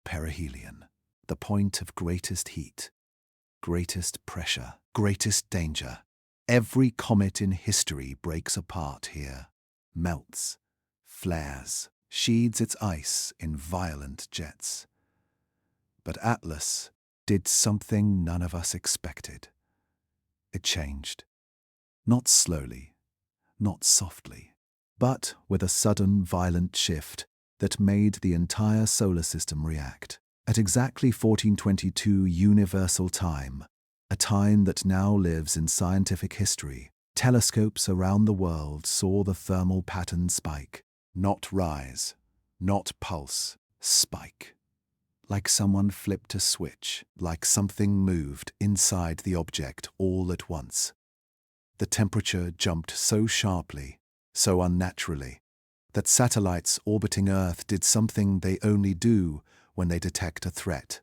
S1: Perihelion, the point of greatest heat, greatest pressure, greatest danger. Every comet in history breaks apart here, melts, flares, sheathes its ice in violent jets. But Atlas did something none of us expected. It changed. Not slowly, not softly, but with a sudden, violent shift that made the entire solar system react. At exactly 1422 Universal Time, a time that now lives in scientific history, telescopes around the world saw the thermal pattern spike. Not rise, not pulse, spike. Like someone flipped a switch, like something moved inside the object all at once. The temperature jumped so sharply, so unnaturally, that satellites orbiting Earth did something they only do when they detect a threat.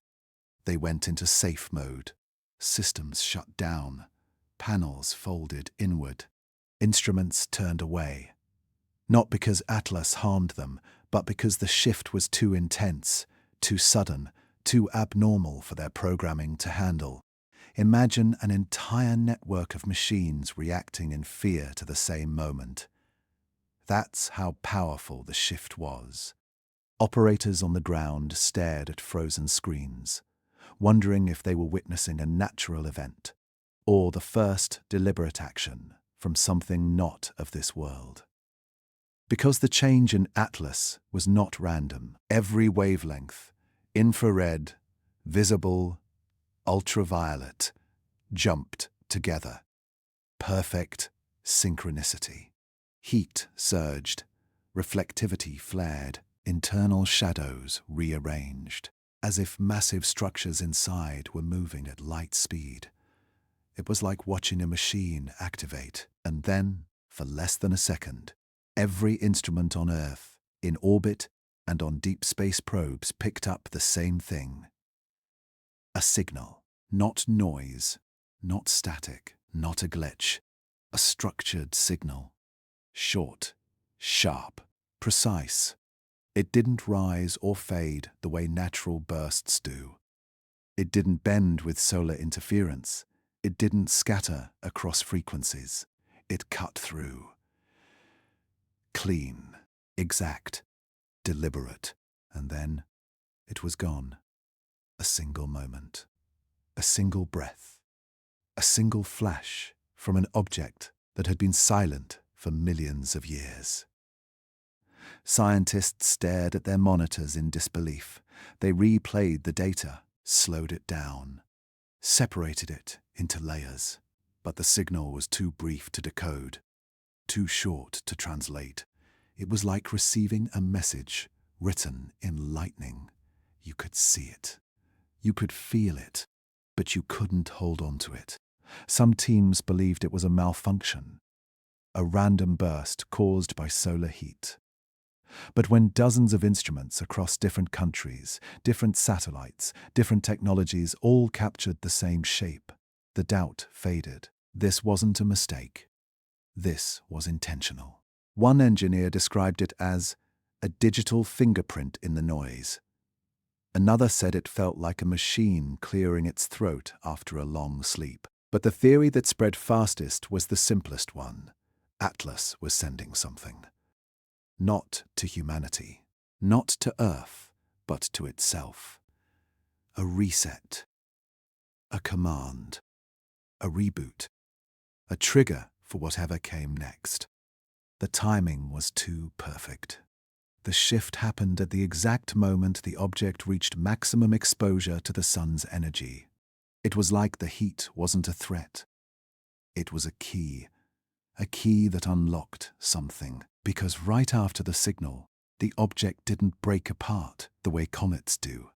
S1: They went into safe mode. Systems shut down. Panels folded inward. Instruments turned away. Not because Atlas harmed them, but because the shift was too intense, too sudden, too abnormal for their programming to handle. Imagine an entire network of machines reacting in fear to the same moment. That's how powerful the shift was. Operators on the ground stared at frozen screens, wondering if they were witnessing a natural event or the first deliberate action from something not of this world. Because the change in Atlas was not random, every wavelength, infrared, visible, ultraviolet, jumped together. Perfect synchronicity. Heat surged, reflectivity flared, internal shadows rearranged, as if massive structures inside were moving at light speed. It was like watching a machine activate, and then, for less than a second, every instrument on Earth, in orbit and on deep space probes picked up the same thing. A signal, not noise, not static, not a glitch, a structured signal. Short, sharp, precise. It didn't rise or fade the way natural bursts do. It didn't bend with solar interference. It didn't scatter across frequencies. It cut through. Clean, exact, deliberate, and then it was gone. A single moment, a single breath, a single flash from an object that had been silent for millions of years. Scientists stared at their monitors in disbelief. They replayed the data, slowed it down, separated it into layers. But the signal was too brief to decode, too short to translate. It was like receiving a message written in lightning. You could see it. You could feel it, but you couldn't hold on to it. Some teams believed it was a malfunction, a random burst caused by solar heat. But when dozens of instruments across different countries, different satellites, different technologies all captured the same shape, the doubt faded. This wasn't a mistake. This was intentional. One engineer described it as a digital fingerprint in the noise. Another said it felt like a machine clearing its throat after a long sleep. But the theory that spread fastest was the simplest one. Atlas was sending something. Not to humanity, not to Earth, but to itself. A reset, a command, a reboot, a trigger for whatever came next. The timing was too perfect. The shift happened at the exact moment the object reached maximum exposure to the sun's energy. It was like the heat wasn't a threat. It was a key that unlocked something. Because right after the signal, the object didn't break apart the way comets do.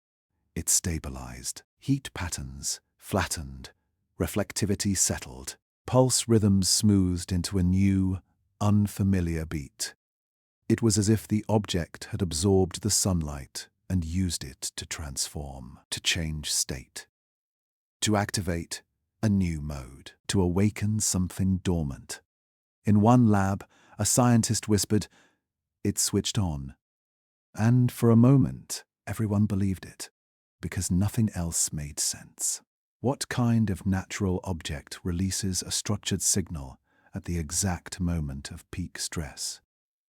S1: It stabilized. Heat patterns flattened. Reflectivity settled. Pulse rhythms smoothed into a new, unfamiliar beat. It was as if the object had absorbed the sunlight and used it to transform, to change state, to activate a new mode, to awaken something dormant. In one lab, a scientist whispered, "It switched on." And for a moment, everyone believed it, because nothing else made sense. What kind of natural object releases a structured signal at the exact moment of peak stress?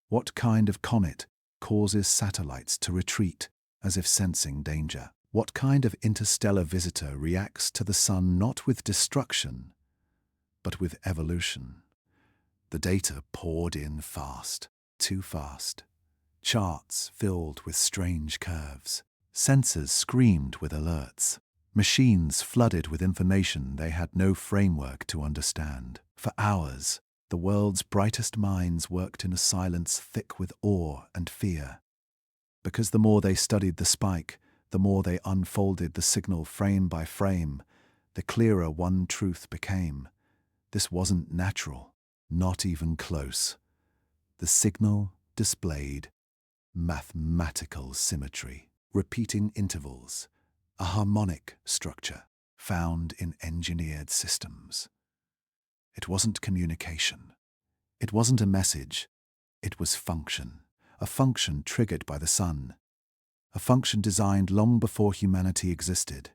S1: What kind of comet causes satellites to retreat as if sensing danger? What kind of interstellar visitor reacts to the sun not with destruction, but with evolution? The data poured in fast, too fast. Charts filled with strange curves. Sensors screamed with alerts. Machines flooded with information they had no framework to understand. For hours, the world's brightest minds worked in a silence thick with awe and fear. Because the more they studied the spike, the more they unfolded the signal frame by frame, the clearer one truth became. This wasn't natural. Not even close. The signal displayed mathematical symmetry, repeating intervals, a harmonic structure found in engineered systems. It wasn't communication. It wasn't a message. It was function, a function triggered by the sun, a function designed long before humanity existed,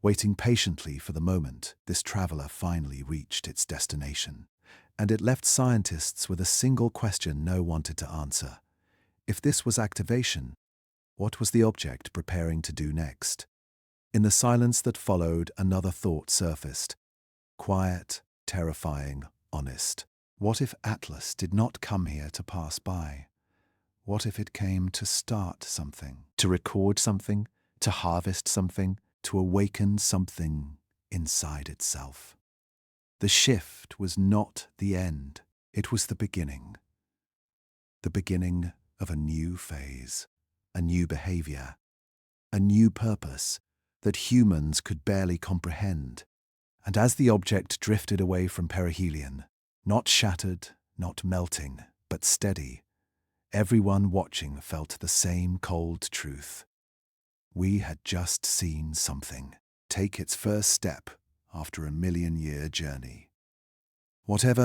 S1: waiting patiently for the moment this traveler finally reached its destination. And it left scientists with a single question no one wanted to answer. If this was activation, what was the object preparing to do next? In the silence that followed, another thought surfaced. Quiet, terrifying, honest. What if Atlas did not come here to pass by? What if it came to start something, to record something, to harvest something, to awaken something inside itself? The shift was not the end, it was the beginning. The beginning of a new phase, a new behavior, a new purpose that humans could barely comprehend. And as the object drifted away from perihelion, not shattered, not melting, but steady, everyone watching felt the same cold truth. We had just seen something take its first step after a million-year journey. Whatever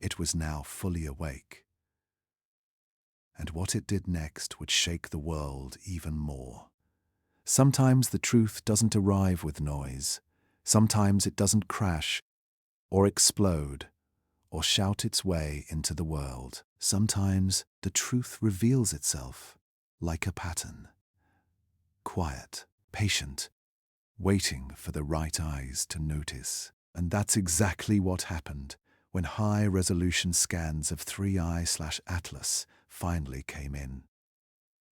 S1: it was now fully awake. And what it did next would shake the world even more. Sometimes the truth doesn't arrive with noise. Sometimes it doesn't crash, or explode, or shout its way into the world. Sometimes the truth reveals itself like a pattern. Quiet, patient, waiting for the right eyes to notice. And that's exactly what happened when high-resolution scans of 3IATLAS finally came in.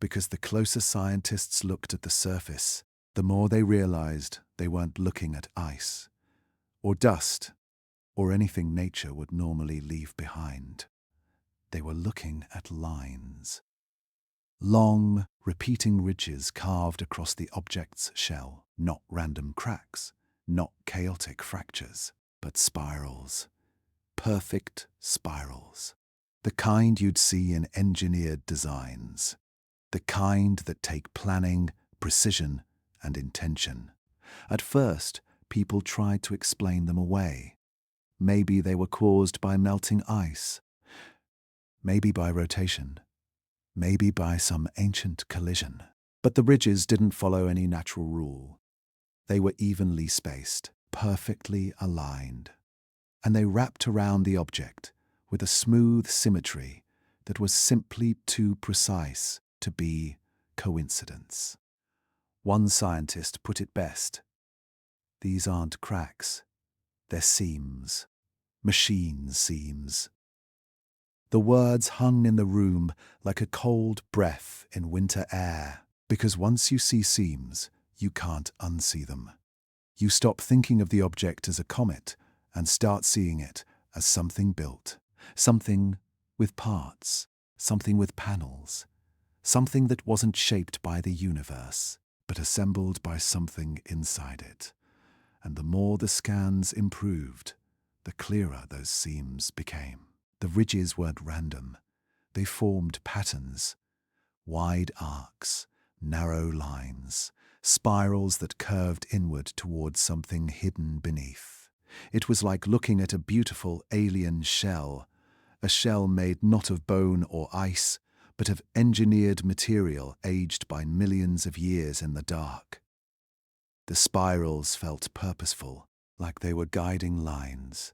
S1: Because the closer scientists looked at the surface, the more they realized they weren't looking at ice, or dust, or anything nature would normally leave behind. They were looking at lines. Long, repeating ridges carved across the object's shell, not random cracks, not chaotic fractures, but spirals. Perfect spirals. The kind you'd see in engineered designs. The kind that take planning, precision, and intention. At first, people tried to explain them away. Maybe they were caused by melting ice. Maybe by rotation. Maybe by some ancient collision. But the ridges didn't follow any natural rule. They were evenly spaced, perfectly aligned. And they wrapped around the object with a smooth symmetry that was simply too precise to be coincidence. One scientist put it best. These aren't cracks, they're seams, machine seams. The words hung in the room like a cold breath in winter air, because once you see seams, you can't unsee them. You stop thinking of the object as a comet and start seeing it as something built, something with parts, something with panels, something that wasn't shaped by the universe, but assembled by something inside it. And the more the scans improved, the clearer those seams became. The ridges weren't random. They formed patterns, wide arcs, narrow lines, spirals that curved inward towards something hidden beneath. It was like looking at a beautiful alien shell, a shell made not of bone or ice, but of engineered material aged by millions of years in the dark. The spirals felt purposeful, like they were guiding lines.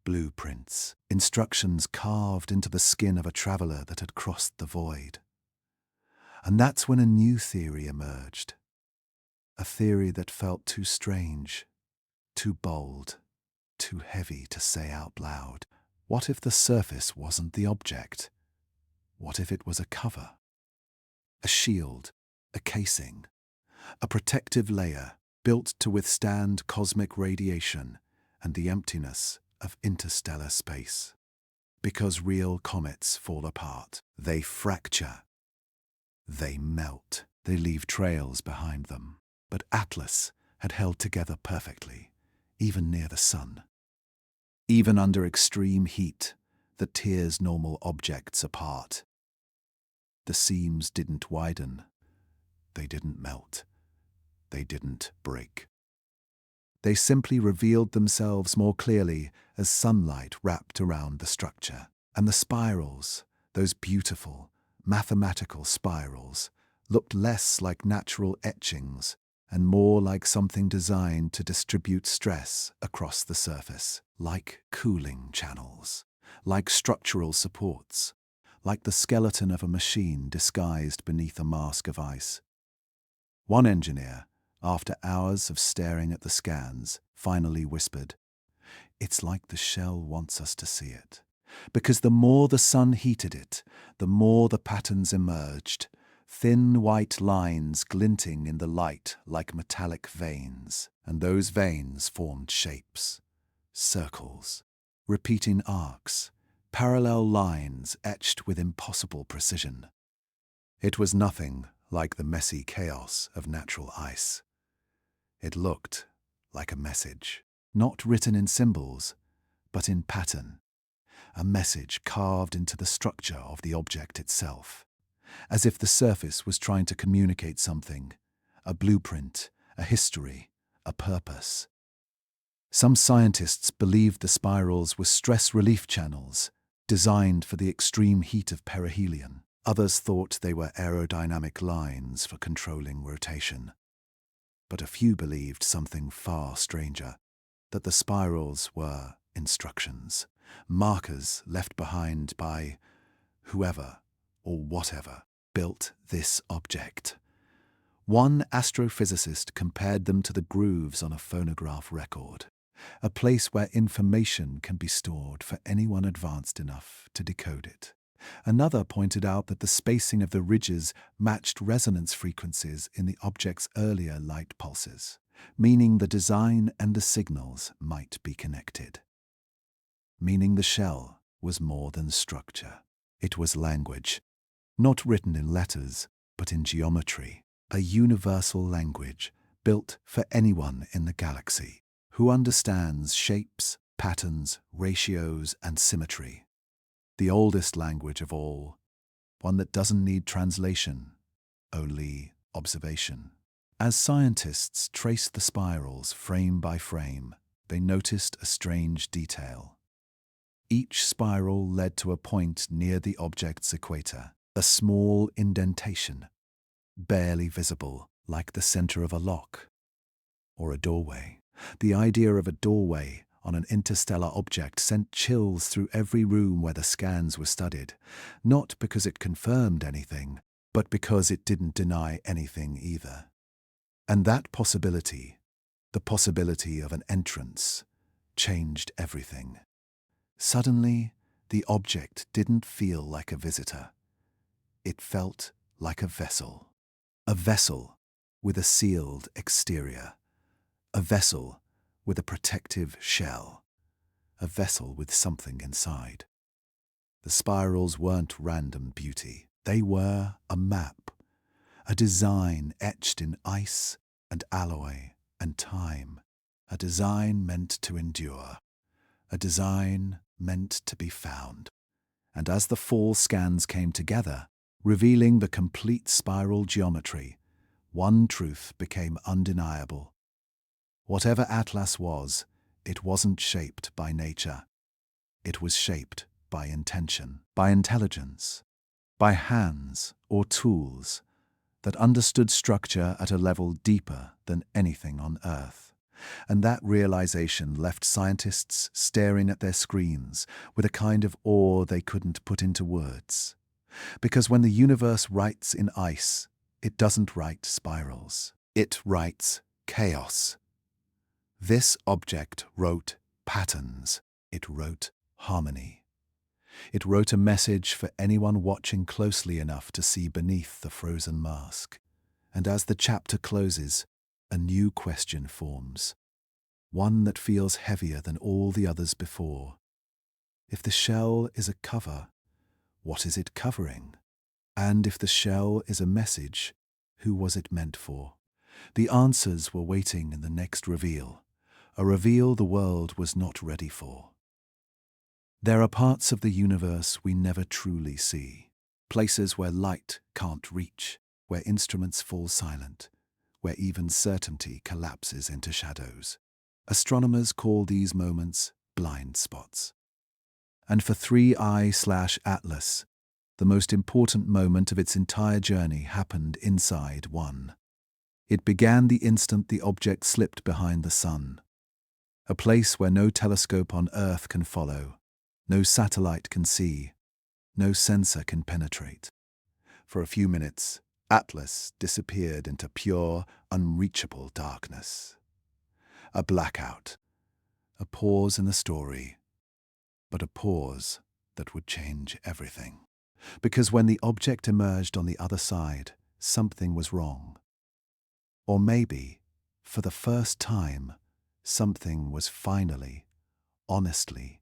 S1: Blueprints, instructions carved into the skin of a traveler that had crossed the void. And that's when a new theory emerged. A theory that felt too strange, too bold, too heavy to say out loud. What if the surface wasn't the object? What if it was a cover? A shield, a casing, a protective layer built to withstand cosmic radiation and the emptiness of interstellar space. Because real comets fall apart. They fracture. They melt. They leave trails behind them. But Atlas had held together perfectly, even near the sun. Even under extreme heat that tears normal objects apart. The seams didn't widen. They didn't melt. They didn't break. They simply revealed themselves more clearly as sunlight wrapped around the structure. And the spirals, those beautiful, mathematical spirals, looked less like natural etchings and more like something designed to distribute stress across the surface, like cooling channels, like structural supports, like the skeleton of a machine disguised beneath a mask of ice. One engineer, after hours of staring at the scans, finally whispered, "It's like the shell wants us to see it, because the more the sun heated it, the more the patterns emerged, thin white lines glinting in the light like metallic veins, and those veins formed shapes, circles, repeating arcs, parallel lines etched with impossible precision. It was nothing like the messy chaos of natural ice. It looked like a message, not written in symbols, but in pattern, a message carved into the structure of the object itself, as if the surface was trying to communicate something, a blueprint, a history, a purpose. Some scientists believed the spirals were stress relief channels, designed for the extreme heat of perihelion. Others thought they were aerodynamic lines for controlling rotation. But a few believed something far stranger, that the spirals were instructions, markers left behind by whoever or whatever built this object. One astrophysicist compared them to the grooves on a phonograph record, a place where information can be stored for anyone advanced enough to decode it. Another pointed out that the spacing of the ridges matched resonance frequencies in the object's earlier light pulses, meaning the design and the signals might be connected. Meaning the shell was more than structure. It was language, not written in letters, but in geometry, a universal language built for anyone in the galaxy who understands shapes, patterns, ratios, and symmetry. The oldest language of all, one that doesn't need translation, only observation. As scientists traced the spirals frame by frame, they noticed a strange detail. Each spiral led to a point near the object's equator, a small indentation, barely visible, like the center of a lock or a doorway. The idea of a doorway on an interstellar object sent chills through every room where the scans were studied, not because it confirmed anything, but because it didn't deny anything either. And that possibility, the possibility of an entrance, changed everything. Suddenly, the object didn't feel like a visitor. It felt like a vessel with a sealed exterior, a vessel with a protective shell, a vessel with something inside. The spirals weren't random beauty. They were a map, a design etched in ice and alloy and time, a design meant to endure, a design meant to be found. And as the fall scans came together, revealing the complete spiral geometry, one truth became undeniable. Whatever Atlas was, it wasn't shaped by nature. It was shaped by intention, by intelligence, by hands or tools that understood structure at a level deeper than anything on Earth. And that realization left scientists staring at their screens with a kind of awe they couldn't put into words. Because when the universe writes in ice, it doesn't write spirals. It writes chaos. This object wrote patterns. It wrote harmony. It wrote a message for anyone watching closely enough to see beneath the frozen mask. And as the chapter closes, a new question forms, one that feels heavier than all the others before. If the shell is a cover, what is it covering? And if the shell is a message, who was it meant for? The answers were waiting in the next reveal, a reveal the world was not ready for. There are parts of the universe we never truly see, places where light can't reach, where instruments fall silent, where even certainty collapses into shadows. Astronomers call these moments blind spots. And for 3IATLAS, The most important moment of its entire journey happened inside one. It began the instant the object slipped behind the sun, a place where no telescope on Earth can follow, no satellite can see, no sensor can penetrate. For a few minutes, Atlas disappeared into pure, unreachable darkness. A blackout, a pause in the story, but a pause that would change everything. Because when the object emerged on the other side, something was wrong. Or maybe, for the first time, something was finally, honestly,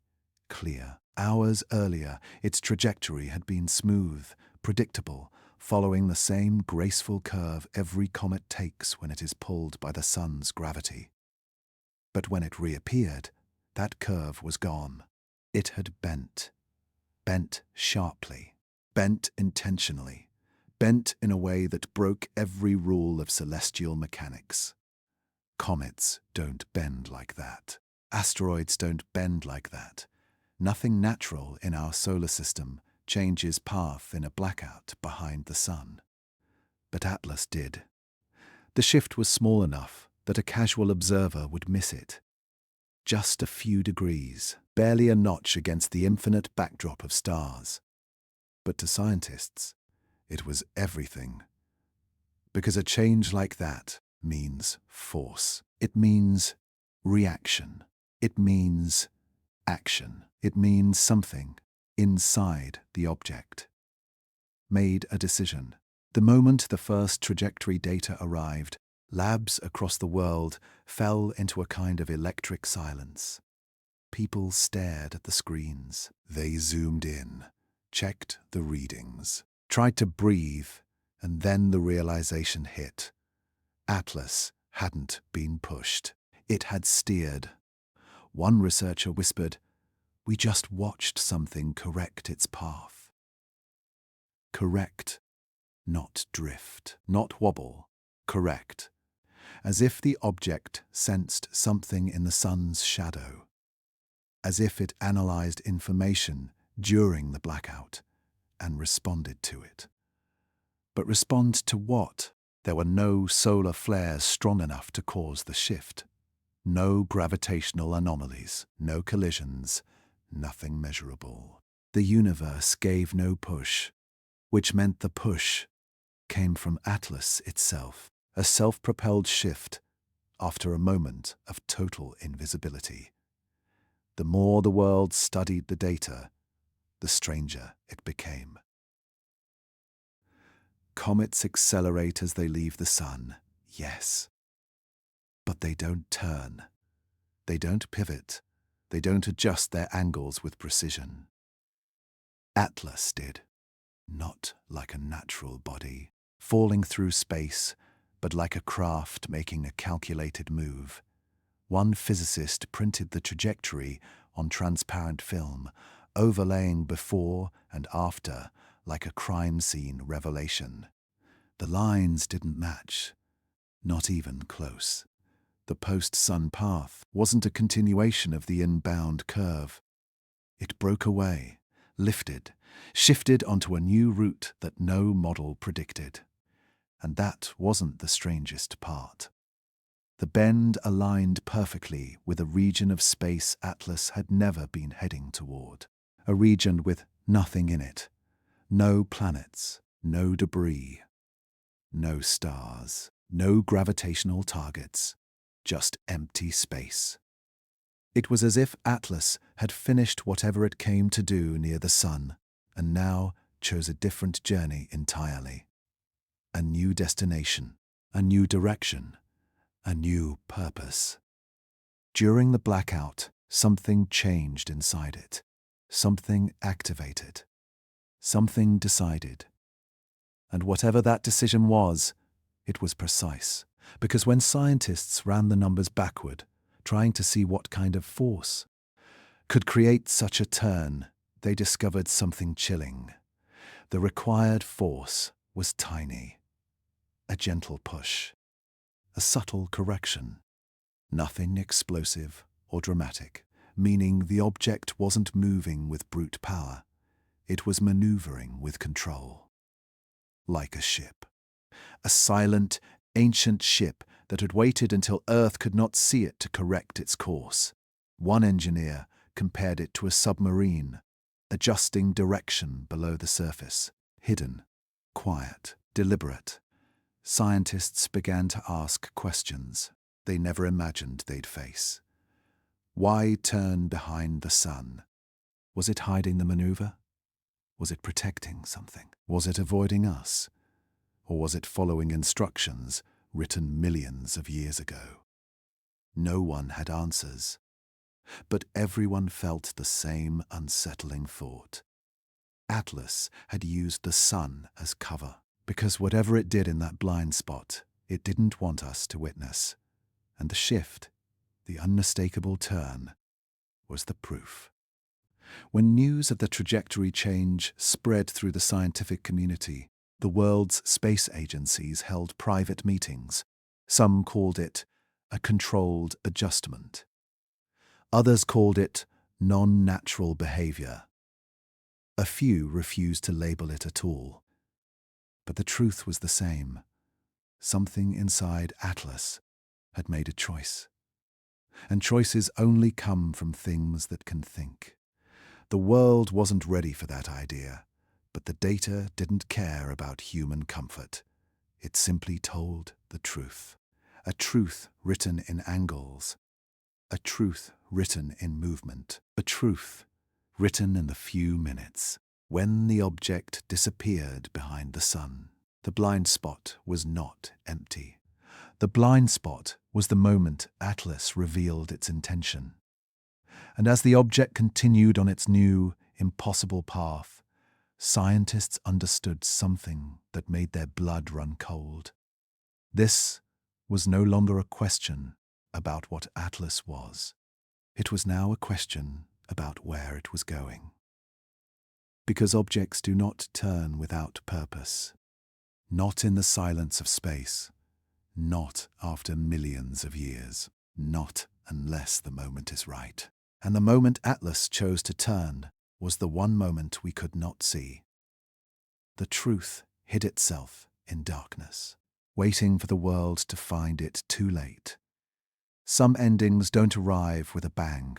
S1: clear. Hours earlier, its trajectory had been smooth, predictable, following the same graceful curve every comet takes when it is pulled by the sun's gravity. But when it reappeared, that curve was gone. It had bent sharply, bent intentionally, bent in a way that broke every rule of celestial mechanics. Comets don't bend like that. Asteroids don't bend like that. Nothing natural in our solar system changes path in a blackout behind the sun. But Atlas did. The shift was small enough that a casual observer would miss it. Just a few degrees, barely a notch against the infinite backdrop of stars. But to scientists, it was everything. Because a change like that means force. It means reaction. It means action. It means something inside the object made a decision. The moment the first trajectory data arrived, labs across the world fell into a kind of electric silence. People stared at the screens. They zoomed in, checked the readings, tried to breathe, and then the realization hit. Atlas hadn't been pushed. It had steered. One researcher whispered, "We just watched something correct its path." Correct, not drift, not wobble. Correct. As if the object sensed something in the sun's shadow. As if it analyzed information during the blackout and responded to it. But respond to what? There were no solar flares strong enough to cause the shift. No gravitational anomalies, no collisions, nothing measurable. The universe gave no push, which meant the push came from Atlas itself, a self-propelled shift after a moment of total invisibility. The more the world studied the data, the stranger it became. Comets accelerate as they leave the sun, yes. But they don't turn. They don't pivot. They don't adjust their angles with precision. Atlas did. Not like a natural body, falling through space, but like a craft making a calculated move. One physicist printed the trajectory on transparent film, overlaying before and after like a crime scene revelation. The lines didn't match, not even close. The post-sun path wasn't a continuation of the inbound curve. It broke away, lifted, shifted onto a new route that no model predicted. And that wasn't the strangest part. The bend aligned perfectly with a region of space Atlas had never been heading toward. A region with nothing in it. No planets, no debris, no stars, no gravitational targets, just empty space. It was as if Atlas had finished whatever it came to do near the sun and now chose a different journey entirely. A new destination, a new direction, a new purpose. During the blackout, something changed inside it. Something activated. Something decided. And whatever that decision was, it was precise. Because when scientists ran the numbers backward, trying to see what kind of force could create such a turn, they discovered something chilling. The required force was tiny. A gentle push. A subtle correction. Nothing explosive or dramatic, meaning the object wasn't moving with brute power. It was maneuvering with control. Like a ship. A silent, ancient ship that had waited until Earth could not see it to correct its course. One engineer compared it to a submarine, adjusting direction below the surface. Hidden, quiet, deliberate. Scientists began to ask questions they never imagined they'd face. Why turn behind the sun? Was it hiding the maneuver? Was it protecting something? Was it avoiding us? Or was it following instructions written millions of years ago? No one had answers, but everyone felt the same unsettling thought. Atlas had used the sun as cover, because whatever it did in that blind spot, it didn't want us to witness. And the shift, the unmistakable turn, was the proof. When news of the trajectory change spread through the scientific community, the world's space agencies held private meetings. Some called it a controlled adjustment. Others called it non-natural behavior. A few refused to label it at all. But the truth was the same. Something inside Atlas had made a choice. And choices only come from things that can think. The world wasn't ready for that idea, but the data didn't care about human comfort. It simply told the truth. A truth written in angles. A truth written in movement. A truth written in the few minutes when the object disappeared behind the sun. The blind spot was not empty. The blind spot was the moment Atlas revealed its intention. And as the object continued on its new, impossible path, scientists understood something that made their blood run cold. This was no longer a question about what Atlas was. It was now a question about where it was going. Because objects do not turn without purpose. Not in the silence of space. Not after millions of years. Not unless the moment is right. And the moment Atlas chose to turn was the one moment we could not see. The truth hid itself in darkness, waiting for the world to find it too late. Some endings don't arrive with a bang.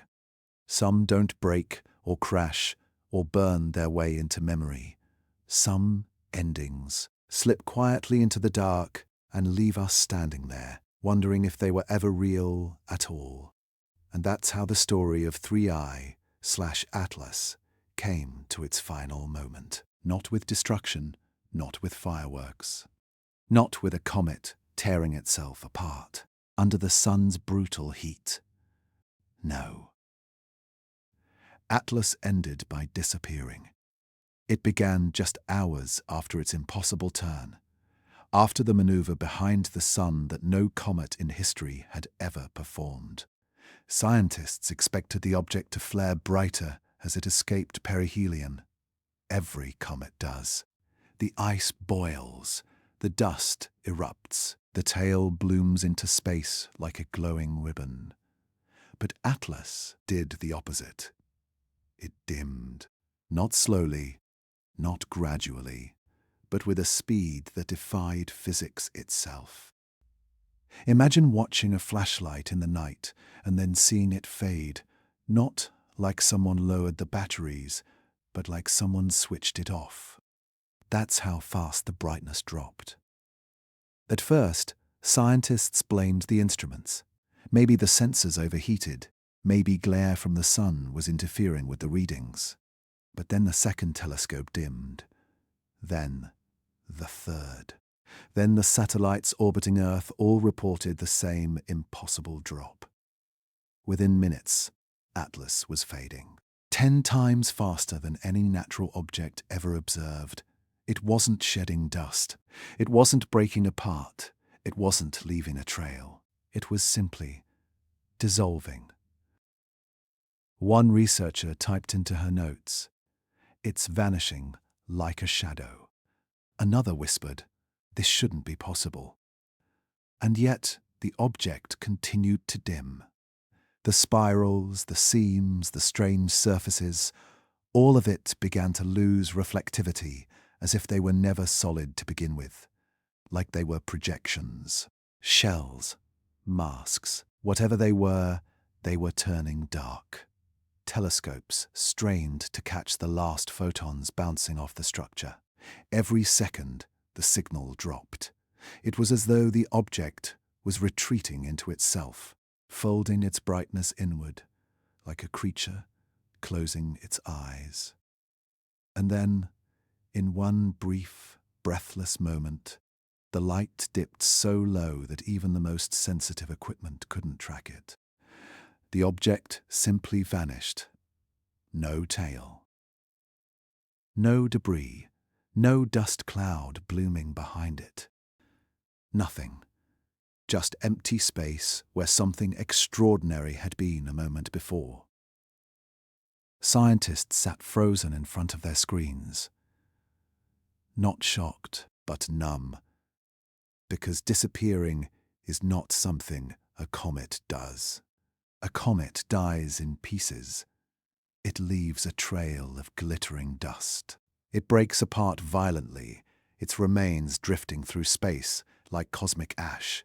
S1: Some don't break or crash or burn their way into memory. Some endings slip quietly into the dark and leave us standing there, wondering if they were ever real at all. And that's how the story of 3I/Atlas came to its final moment. Not with destruction, not with fireworks. Not with a comet tearing itself apart under the sun's brutal heat. No. Atlas ended by disappearing. It began just hours after its impossible turn, after the maneuver behind the sun that no comet in history had ever performed. Scientists expected the object to flare brighter as it escaped perihelion. Every comet does. The ice boils, the dust erupts, the tail blooms into space like a glowing ribbon. But Atlas did the opposite. It dimmed, not slowly, not gradually, but with a speed that defied physics itself. Imagine watching a flashlight in the night and then seeing it fade, not like someone lowered the batteries, but like someone switched it off. That's how fast the brightness dropped. At first, scientists blamed the instruments. Maybe the sensors overheated, maybe glare from the sun was interfering with the readings. But then the second telescope dimmed. Then the third. Then the satellites orbiting Earth all reported the same impossible drop. Within minutes, Atlas was fading. 10 times faster than any natural object ever observed. It wasn't shedding dust. It wasn't breaking apart. It wasn't leaving a trail. It was simply dissolving. One researcher typed into her notes, "It's vanishing like a shadow." Another whispered, "This shouldn't be possible." And yet the object continued to dim. The spirals, the seams, the strange surfaces, All of it began to lose reflectivity, as if they were never solid to begin with, like they were projections. Shells, masks, whatever they were turning dark. Telescopes strained to catch the last photons bouncing off the structure. Every second, the signal dropped. It was as though the object was retreating into itself, folding its brightness inward, like a creature closing its eyes. And then, in one brief, breathless moment, the light dipped so low that even the most sensitive equipment couldn't track it. The object simply vanished. No tail. No debris, no dust cloud blooming behind it. Nothing. Just empty space where something extraordinary had been a moment before. Scientists sat frozen in front of their screens. Not shocked, but numb. Because disappearing is not something a comet does. A comet dies in pieces. It leaves a trail of glittering dust. It breaks apart violently, its remains drifting through space like cosmic ash.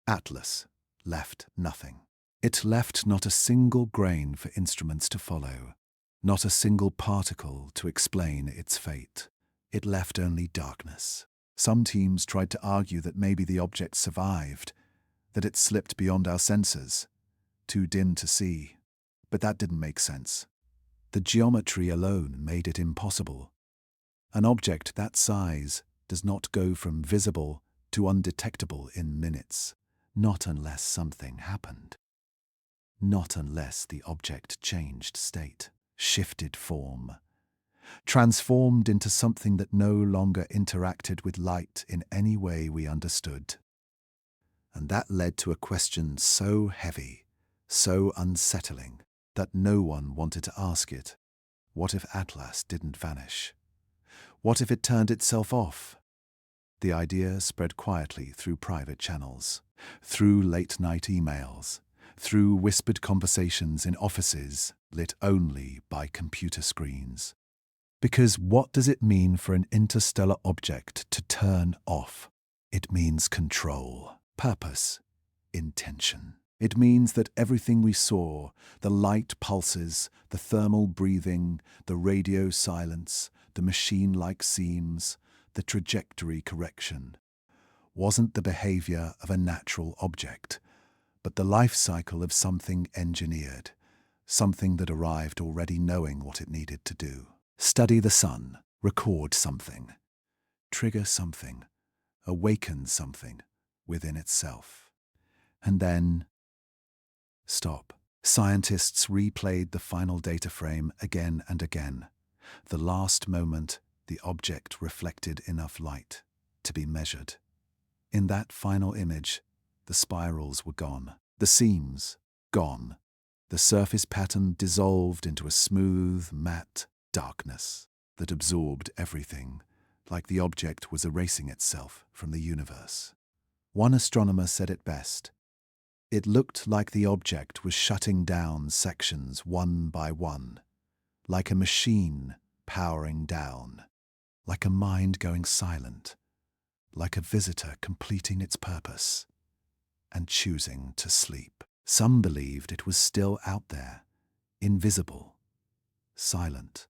S1: Atlas left nothing. It left not a single grain for instruments to follow, not a single particle to explain its fate. It left only darkness. Some teams tried to argue that maybe the object survived, that it slipped beyond our sensors, too dim to see. But that didn't make sense. The geometry alone made it impossible. An object that size does not go from visible to undetectable in minutes, not unless something happened. Not unless the object changed state, shifted form, transformed into something that no longer interacted with light in any way we understood. And that led to a question so heavy, so unsettling, that no one wanted to ask it. What if Atlas didn't vanish? What if it turned itself off? The idea spread quietly through private channels, through late-night emails, through whispered conversations in offices lit only by computer screens. Because what does it mean for an interstellar object to turn off? It means control, purpose, intention. It means that everything we saw, the light pulses, the thermal breathing, the radio silence, the machine-like seams, the trajectory correction, wasn't the behavior of a natural object, but the life cycle of something engineered, something that arrived already knowing what it needed to do. Study the sun, record something, trigger something, awaken something within itself. And then stop. Scientists replayed the final data frame again and again. The last moment the object reflected enough light to be measured. In that final image, the spirals were gone, the seams gone, the surface pattern dissolved into a smooth, matte darkness that absorbed everything, like the object was erasing itself from the universe. One astronomer said it best. It looked like the object was shutting down sections one by one, like a machine powering down, like a mind going silent, like a visitor completing its purpose and choosing to sleep. Some believed it was still out there, invisible, silent,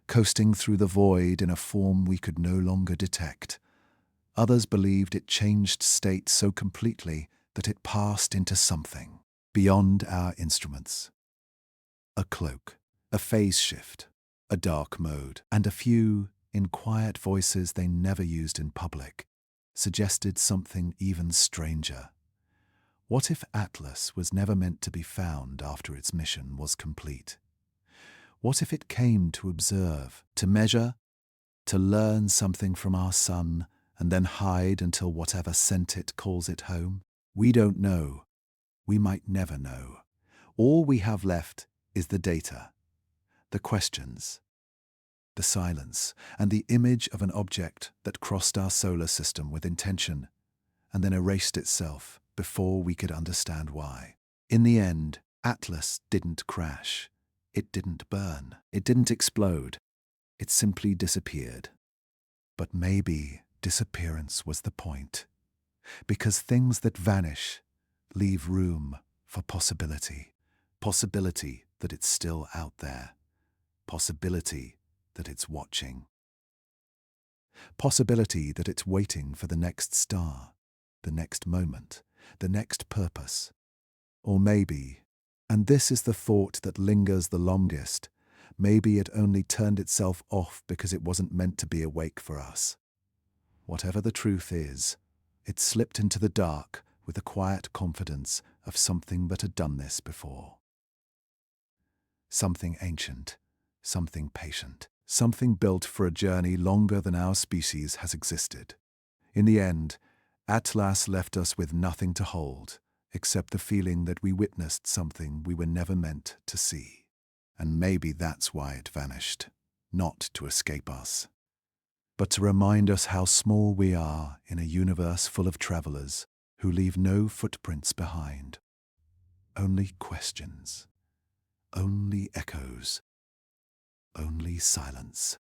S1: coasting through the void in a form we could no longer detect. Others believed it changed state so completely that it passed into something beyond our instruments. A cloak, a phase shift, a dark mode, and a few, in quiet voices they never used in public, suggested something even stranger. What if Atlas was never meant to be found after its mission was complete? What if it came to observe, to measure, to learn something from our sun, and then hide until whatever sent it calls it home? We don't know. We might never know. All we have left is the data, the questions, the silence, and the image of an object that crossed our solar system with intention and then erased itself before we could understand why. In the end, Atlas didn't crash. It didn't burn. It didn't explode. It simply disappeared. But maybe disappearance was the point, because things that vanish leave room for possibility. Possibility that it's still out there. Possibility that it's watching. Possibility that it's waiting for the next star, the next moment, the next purpose. Or maybe, and this is the thought that lingers the longest, maybe it only turned itself off because it wasn't meant to be awake for us. Whatever the truth is, it slipped into the dark with the quiet confidence of something that had done this before. Something ancient, something patient, something built for a journey longer than our species has existed. In the end, Atlas left us with nothing to hold, except the feeling that we witnessed something we were never meant to see. And maybe that's why it vanished, not to escape us, but to remind us how small we are in a universe full of travelers who leave no footprints behind. Only questions, only echoes, only silence.